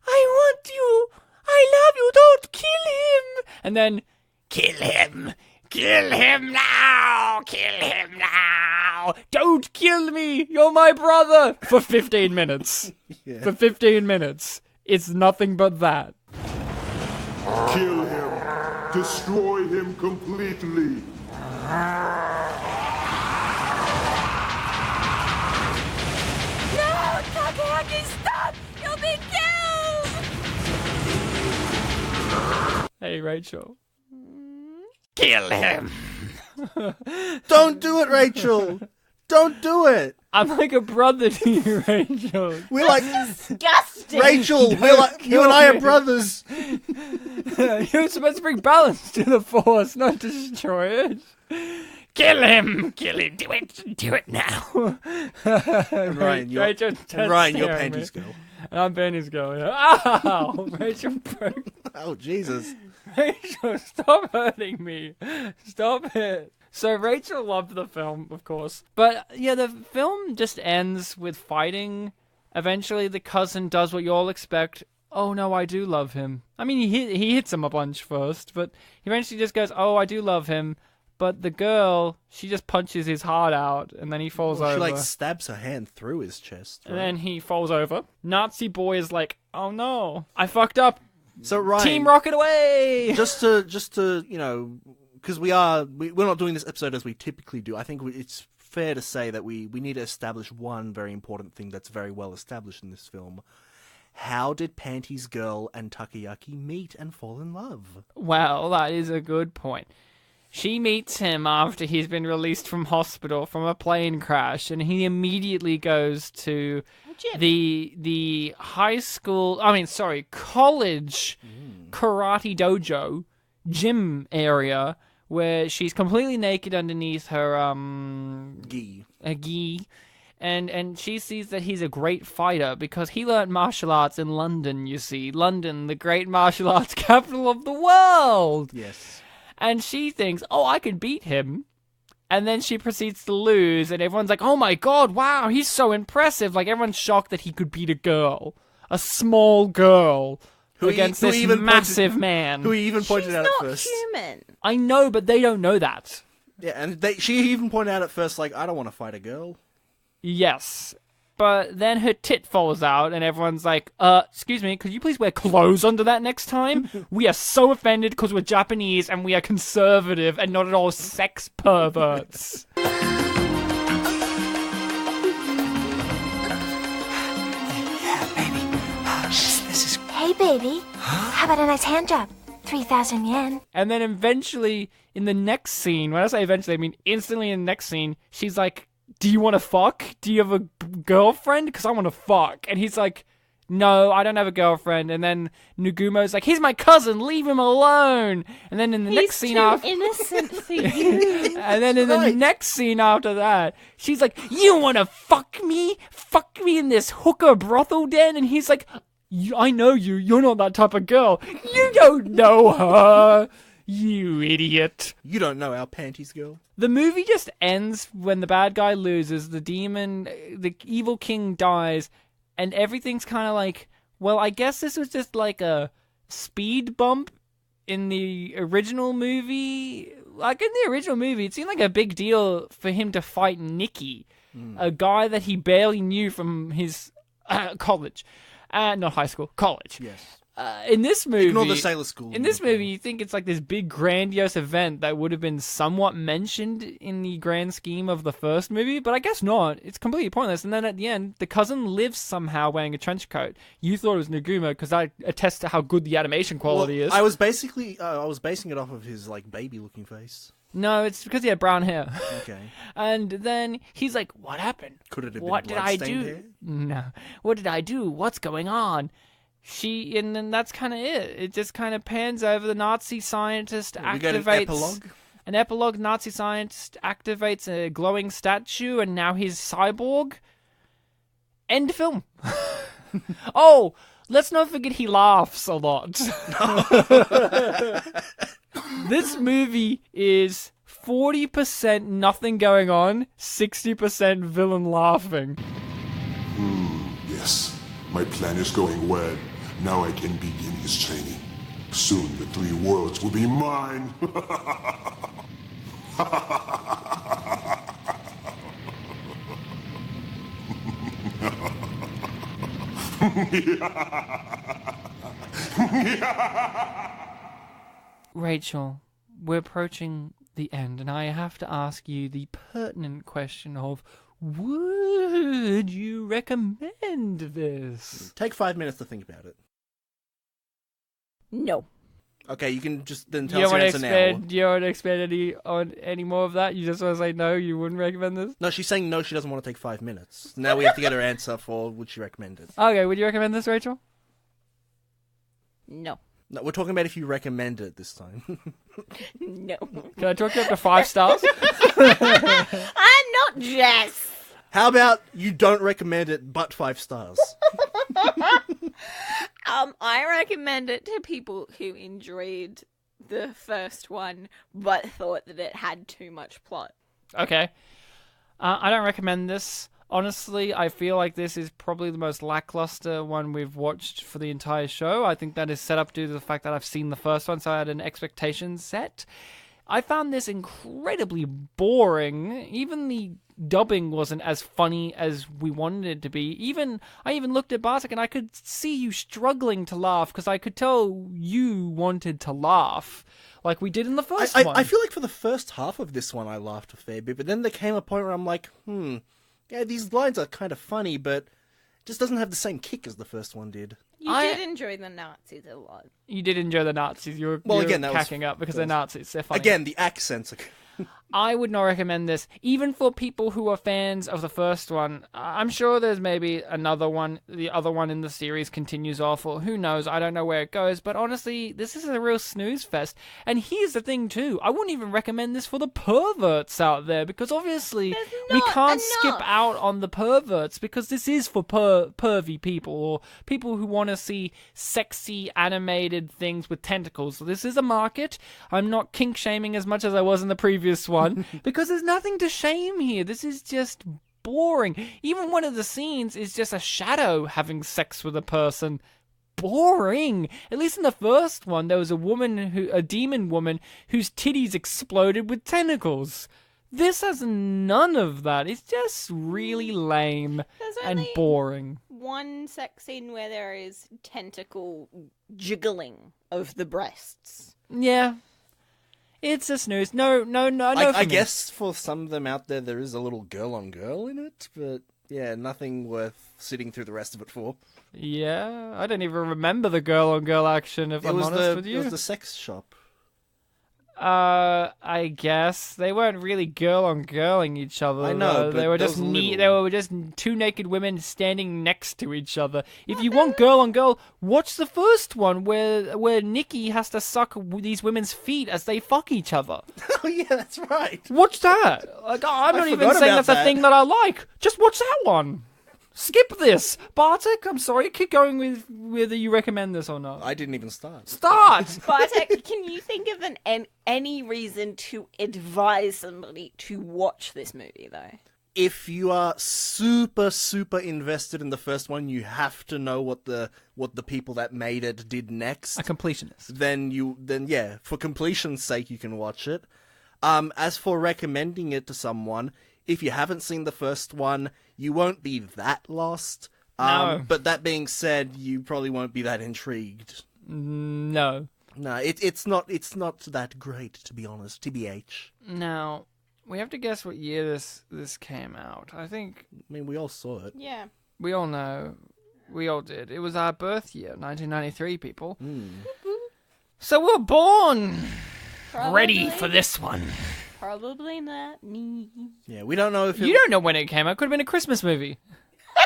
I want you. I love you. Don't kill him. And then, kill him. Kill him now! Kill him now! Don't kill me! You're my brother! For 15 minutes. Yeah. For 15 minutes. It's nothing but that. Kill him. Destroy him completely. No! Takayuki, stop! You'll be killed! Hey, Rachel. Kill him! Don't do it, Rachel! Don't do it! I'm like a brother to you, Rachel. We're like... disgusting! Rachel, we're like... You and I are brothers! You're supposed to bring balance to the Force, not destroy it. Kill him! Kill him! Do it! Do it now! And Ryan, you're Panties girl. And I'm Panties girl, yeah. Ow! Rachel broke. Oh, Jesus. Rachel, stop hurting me. Stop it. So Rachel loved the film, of course. But yeah, the film just ends with fighting. Eventually the cousin does what you all expect. Oh no, I do love him. I mean, he hits him a bunch first, but he eventually just goes, oh, I do love him. But the girl, she just punches his heart out, and then he falls over. She like stabs her hand through his chest. Right? And then he falls over. Nazi boy is like, oh no, I fucked up. So Ryan, Team Rocket away! Just to you know, because we're not doing this episode as we typically do. I think it's fair to say that we need to establish one very important thing that's very well established in this film. How did Panties Girl and Takayuki meet and fall in love? Well, that is a good point. She meets him after he's been released from hospital from a plane crash, and he immediately goes to the college karate dojo gym area where she's completely naked underneath her gi. And she sees that he's a great fighter because he learned martial arts in London, you see. London, the great martial arts capital of the world. Yes. And she thinks, oh, I could beat him. And then she proceeds to lose, and everyone's like, oh my god, wow, he's so impressive. Like, everyone's shocked that he could beat a girl. A small girl. Against this massive man. Who he even pointed out at first. She's not human. I know, but they don't know that. Yeah, and she even pointed out at first, like, I don't want to fight a girl. Yes. but then her tit falls out, and everyone's like, excuse me, could you please wear clothes under that next time? We are so offended because we're Japanese and we are conservative and not at all sex perverts. Hey, baby. How about a nice hand job? 3,000 yen. And then eventually, in the next scene, when I say eventually, I mean instantly in the next scene, she's like, do you want to fuck? Do you have a girlfriend? Because I want to fuck. And he's like, no, I don't have a girlfriend. And then Nagumo's like, he's my cousin, leave him alone. And then in the next scene after... innocent for you. And then in the next scene after that, she's like, you want to fuck me? Fuck me in this hooker brothel den? And he's like... I know you. You're not that type of girl. You don't know her. You idiot. You don't know our Panties girl. The movie just ends when the bad guy loses, the demon, the evil king dies, and everything's kind of like, well, I guess this was just like a speed bump in the original movie. Like, in the original movie, it seemed like a big deal for him to fight Nikki, a guy that he barely knew from his college. Not high school, college. Yes. In this movie... Ignore the sailor school. In this movie, you think it's like this big grandiose event that would have been somewhat mentioned in the grand scheme of the first movie, but I guess not. It's completely pointless. And then at the end, the cousin lives somehow wearing a trench coat. You thought it was Nagumo because I attest to how good the animation quality is. I was basing it off of his like baby-looking face. No, it's because he had brown hair. Okay. And then he's like, what happened? Could it have been what did I do? hair? No. What did I do? What's going on? And then that's kind of it. It just kind of pans over. The Nazi scientist activates... We get an epilogue? An epilogue. Nazi scientist activates a glowing statue, and now he's cyborg. End film. Oh, let's not forget he laughs a lot. This movie is 40% nothing going on, 60% villain laughing. Yes, my plan is going well. Now I can begin his training. Soon the 3 worlds will be mine. Rachel, we're approaching the end, and I have to ask you the pertinent question of, would you recommend this? Take 5 minutes to think about it. No. Okay, you can just then tell us your answer now. Do you want to expand any more of that? You just want to say no, you wouldn't recommend this? No, she's saying no, she doesn't want to take 5 minutes. Now we have to get her answer for would she recommend it. Okay, would you recommend this, Rachel? No. No, we're talking about if you recommend it this time. No. Can I talk you up to 5 stars? I'm not Jess. How about you don't recommend it, but 5 stars? I recommend it to people who enjoyed the first one, but thought that it had too much plot. Okay. I don't recommend this. Honestly, I feel like this is probably the most lackluster one we've watched for the entire show. I think that is set up due to the fact that I've seen the first one, so I had an expectation set. I found this incredibly boring. Even the dubbing wasn't as funny as we wanted it to be. I even looked at Bartek and I could see you struggling to laugh because I could tell you wanted to laugh like we did in the first one. I feel like for the first half of this one I laughed a fair bit, but then there came a point where I'm like, yeah, these lines are kind of funny, but it just doesn't have the same kick as the first one did. You did enjoy the Nazis a lot. You did enjoy the Nazis. You were cacking up because they're Nazis. They're funny. Again, the accents are... I would not recommend this, even for people who are fans of the first one. I'm sure there's maybe another one, the other one in the series continues off, or who knows, I don't know where it goes, but honestly, this is a real snooze fest. And here's the thing too, I wouldn't even recommend this for the perverts out there, because obviously we can't skip out on the perverts, because this is for pervy people, or people who want to see sexy animated things with tentacles. So this is a market. I'm not kink shaming as much as I was in the previous one, because there's nothing to shame here. This is just boring. Even one of the scenes is just a shadow having sex with a person. Boring. At least in the first one, there was a demon woman whose titties exploded with tentacles. This has none of that. It's just really lame and boring. One sex scene where there is tentacle jiggling of the breasts. Yeah. It's a snooze. No. I guess for some of them out there is a little girl-on-girl in it, but yeah, nothing worth sitting through the rest of it for. Yeah, I don't even remember the girl-on-girl action, if I'm honest with you. It was the sex shop. I guess they weren't really girl-on-girling each other. I know, but they were just They were just two naked women standing next to each other. If you want girl-on-girl, watch the first one where Nikki has to suck these women's feet as they fuck each other. Oh yeah, that's right. Watch that. Like, I'm not even saying that's a thing that I like. Just watch that one. Skip this. Bartek, I'm sorry. Keep going with whether you recommend this or not. I didn't even start. Start! Bartek, can you think of any reason to advise somebody to watch this movie, though? If you are super, super invested in the first one, you have to know what the people that made it did next. A completionist. Then yeah, for completion's sake, you can watch it. As for recommending it to someone, if you haven't seen the first one, you won't be that lost. No. But that being said, you probably won't be that intrigued. No. No, it's not that great, to be honest. TBH. Now, we have to guess what year this came out. I mean, we all saw it. Yeah. We all know. We all did. It was our birth year, 1993, people. So we're born ready for this one. Probably not me. Yeah, we don't know if You don't know when it came out. Could have been a Christmas movie.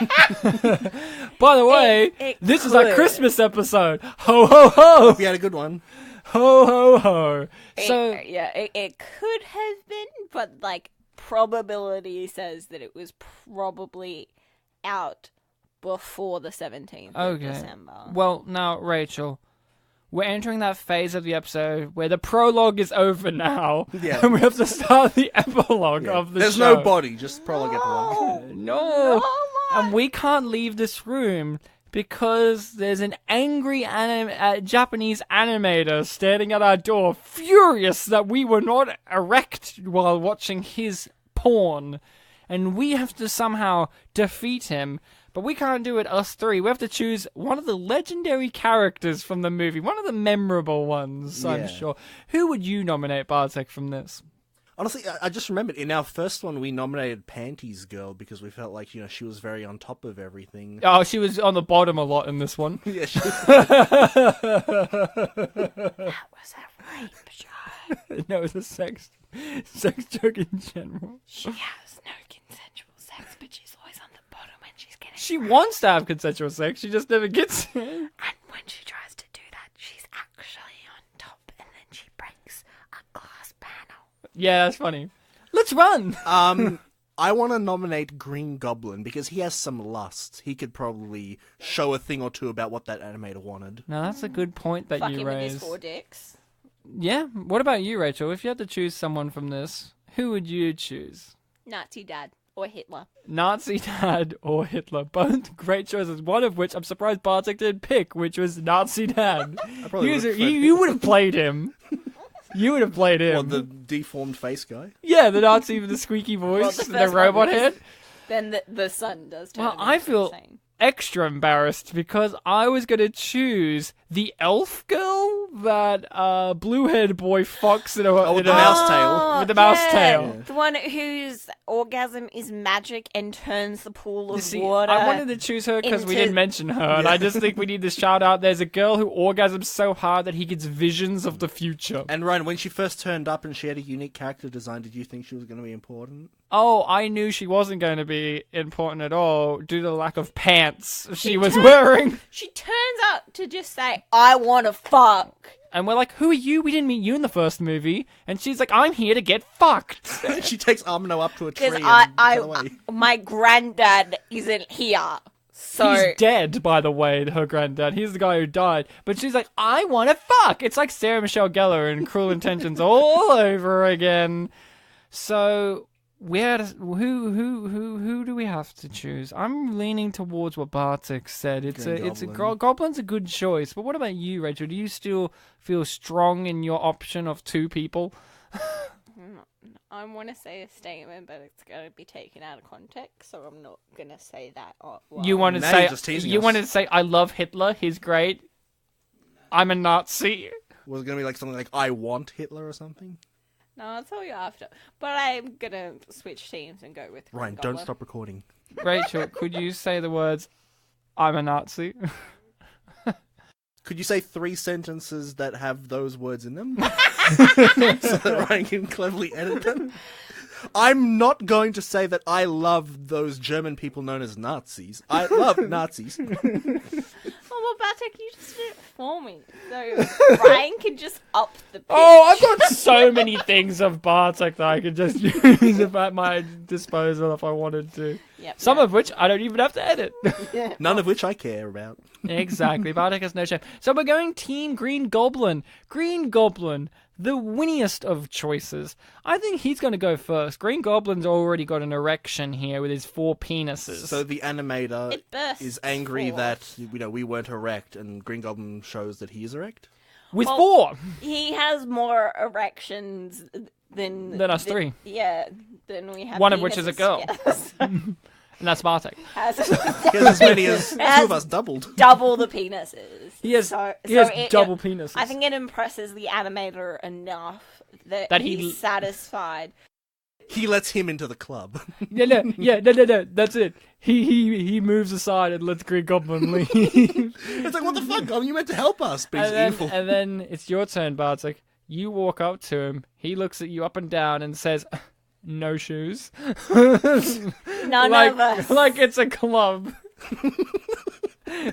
By the way, this is our Christmas episode. Ho, ho, ho! Hope you had a good one. Ho, ho, ho. It could have been, but, like, probability says that it was probably out before the 17th of December. Well, now, Rachel, we're entering that phase of the episode where the prologue is over now, and we have to start the epilogue of the There's show. no body, just prologue epilogue. No. And we can't leave this room because there's an angry Japanese animator standing at our door, furious that we were not erect while watching his porn. And we have to somehow defeat him. But we can't do it, us three. We have to choose one of the legendary characters from the movie. One of the memorable ones, I'm sure. Who would you nominate, Bartek, from this? Honestly, I just remembered, in our first one, we nominated Panties Girl because we felt like, she was very on top of everything. Oh, she was on the bottom a lot in this one. Yeah, she was. That was a rape joke. No, it was a sex joke in general. She has no consensual sex, but she's always on the bottom when she's getting... She wants to have consensual sex, she just never gets it. And when she tries to do that, she's actually on top, and then she breaks a glass panel. Yeah, that's funny. Let's run! I want to nominate Green Goblin because he has some lust. He could probably show a thing or two about what that animator wanted. Now, that's a good point that Fuck you him raised. with his 4 dicks. Yeah, what about you, Rachel? If you had to choose someone from this, who would you choose? Nazi dad or Hitler. Nazi dad or Hitler. Both great choices, one of which I'm surprised Bartek didn't pick, which was Nazi dad. You would have played him. You would have played him. What, the deformed face guy? Yeah, the Nazi with the squeaky voice, the robot head. Then the son does turn. Well, I feel extra embarrassed because I was going to choose the elf girl that blue-haired boy fucks with the mouse tail. With the mouse tail. The one whose orgasm is magic and turns the pool of water. I wanted to choose her because we didn't mention her, and I just think we need to shout out, there's a girl who orgasms so hard that he gets visions of the future. And Ryan, when she first turned up and she had a unique character design, did you think she was going to be important? Oh, I knew she wasn't going to be important at all due to the lack of pants she was wearing. She turns up to just say, I want to fuck. And we're like, who are you? We didn't meet you in the first movie. And she's like, I'm here to get fucked. She takes Amino up to a tree my granddad isn't here. So he's dead, by the way, her granddad. He's the guy who died. But she's like, I want to fuck. It's like Sarah Michelle Gellar in Cruel Intentions all over again. So who do we have to choose? I'm leaning towards what Bartek said. Goblin's a good choice. But what about you, Rachel? Do you still feel strong in your option of 2 people? I want to say a statement, but it's going to be taken out of context, so I'm not going to say that. You want to say, I love Hitler, he's great. I'm a Nazi. Was it going to be like something like, I want Hitler or something? No, I'll tell you after. But I'm going to switch teams and go with Ryan, don't stop recording. Rachel, could you say the words, I'm a Nazi? Could you say 3 sentences that have those words in them? So that Ryan can cleverly edit them? I'm not going to say that I love those German people known as Nazis. I love Nazis. Well, Bartek, you just did it for me. So Ryan can just up the pitch. Oh, I've got so many things of Bartek that I could just use at my disposal if I wanted to. Yep, Some of which I don't even have to edit. None of which I care about. Exactly. Bartek has no shame. So we're going Team Green Goblin. Green Goblin, the winniest of choices. I think he's going to go first. Green Goblin's already got an erection here with his 4 penises. So the animator is angry that we weren't erect, and Green Goblin shows that he is erect? With 4! He has more erections than us 3. Yeah, than we have. One of which is a girl. Yes. And that's Bartek. He has as many as 2 of us doubled. Double the penises. He has double penises. I think it impresses the animator enough that he's satisfied. He lets him into the club. No, that's it. He moves aside and lets Green Goblin leave. It's like, what the fuck, Goblin? You meant to help us, but he's evil. And then it's your turn, Bartek. You walk up to him. He looks at you up and down and says, no shoes. None of us. Like it's a club.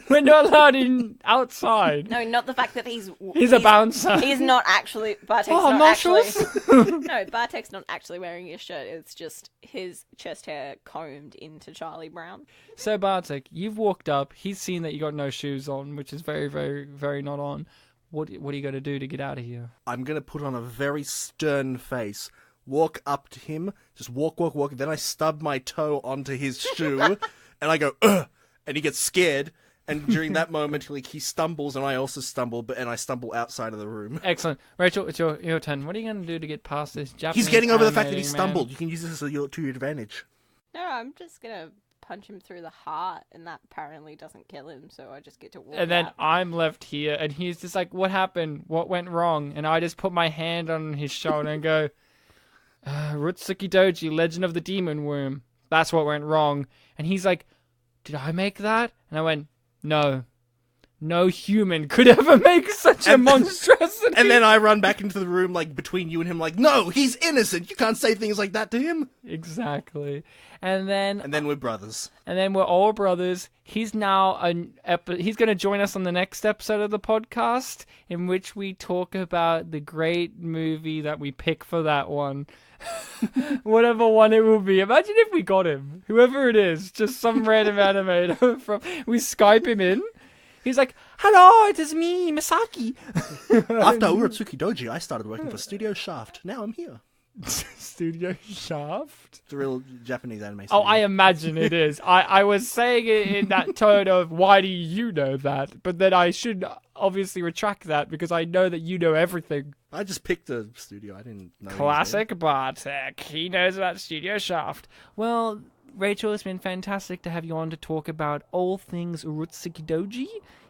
We're not allowed in outside. No, not the fact that he's a bouncer. He's not actually. Bartek's not actually. shoes? No, Bartek's not actually wearing his shirt. It's just his chest hair combed into Charlie Brown. So Bartek, you've walked up. He's seen that you got no shoes on, which is very, very, very not on. What are you going to do to get out of here? I'm going to put on a very stern face. Walk up to him, just walk. Then I stub my toe onto his shoe, and I go, ugh, and he gets scared. And during that moment, he stumbles, and I also stumble, and I stumble outside of the room. Excellent. Rachel, it's your turn. What are you going to do to get past this Japanese He's getting over the fact that he man? stumbled. You can use this to your advantage. No, I'm just going to punch him through the heart, and that apparently doesn't kill him, so I just get to walk And then out. I'm left here, and he's just like, what happened? What went wrong? And I just put my hand on his shoulder and go, Urotsukidôji, Legend of the Demon Worm. That's what went wrong. And he's like, did I make that? And I went, no. No human could ever make such a monstrosity. And then I run back into the room, like, between you and him, like, no, he's innocent. You can't say things like that to him. Exactly. And then we're brothers. And then we're all brothers. He's now he's going to join us on the next episode of the podcast, in which we talk about the great movie that we pick for that one. Whatever one it will be. Imagine if we got him. Whoever it is. Just some random animator. We Skype him in. He's like, hello, it is me, Misaki. After Urotsukidôji, I started working for Studio Shaft. Now I'm here. Studio Shaft? It's a real Japanese anime Oh, studio. I imagine it is. I was saying it in that tone of, why do you know that? But then I should obviously retract that, because I know that you know everything. I just picked a studio. I didn't know. Classic Bartek. He knows about Studio Shaft. Well, Rachel, it's been fantastic to have you on to talk about all things Urotsukidôji.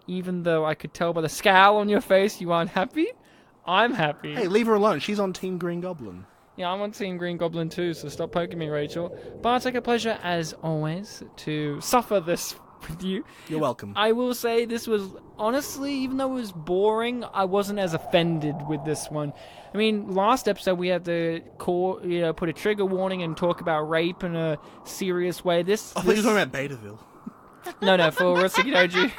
Even though I could tell by the scowl on your face you aren't happy, I'm happy. Hey, leave her alone. She's on Team Green Goblin. Yeah, I'm on Team Green Goblin too, so stop poking me, Rachel. Bartek, a pleasure, as always, to suffer this with you. You're welcome. I will say this was, honestly, even though it was boring, I wasn't as offended with this one. I mean, last episode we had to put a trigger warning and talk about rape in a serious way. I thought you were talking about Betaville. No, for Urotsukidôji.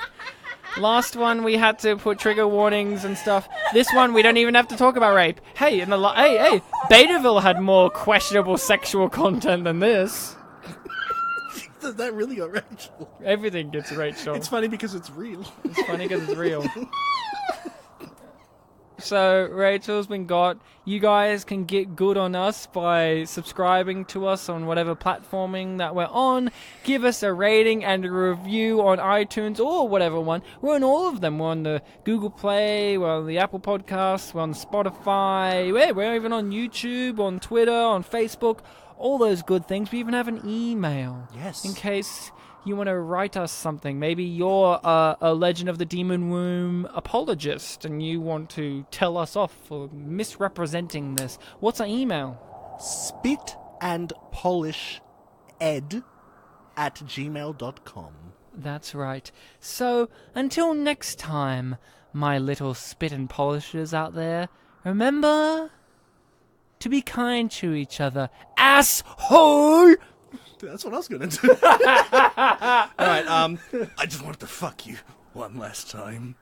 Last one we had to put trigger warnings and stuff. This one we don't even have to talk about rape. Hey, hey, Betaville had more questionable sexual content than this. Does that really got Rachel? Everything gets Rachel. It's funny because it's real. It's funny because it's real. So Rachel's been got. You guys can get good on us by subscribing to us on whatever platforming that we're on. Give us a rating and a review on iTunes or whatever one. We're on all of them. We're on the Google Play, we're on the Apple Podcasts, we're on Spotify. We're even on YouTube, on Twitter, on Facebook. All those good things. We even have an email. Yes. In case you want to write us something. Maybe you're a Legend of the Demon Womb apologist and you want to tell us off for misrepresenting this. What's our email? spitandpolisheded@gmail.com. That's right. So, until next time, my little spit and polishers out there, remember to be kind to each other. Asshole! That's what I was going to do. All right, I just wanted to fuck you one last time.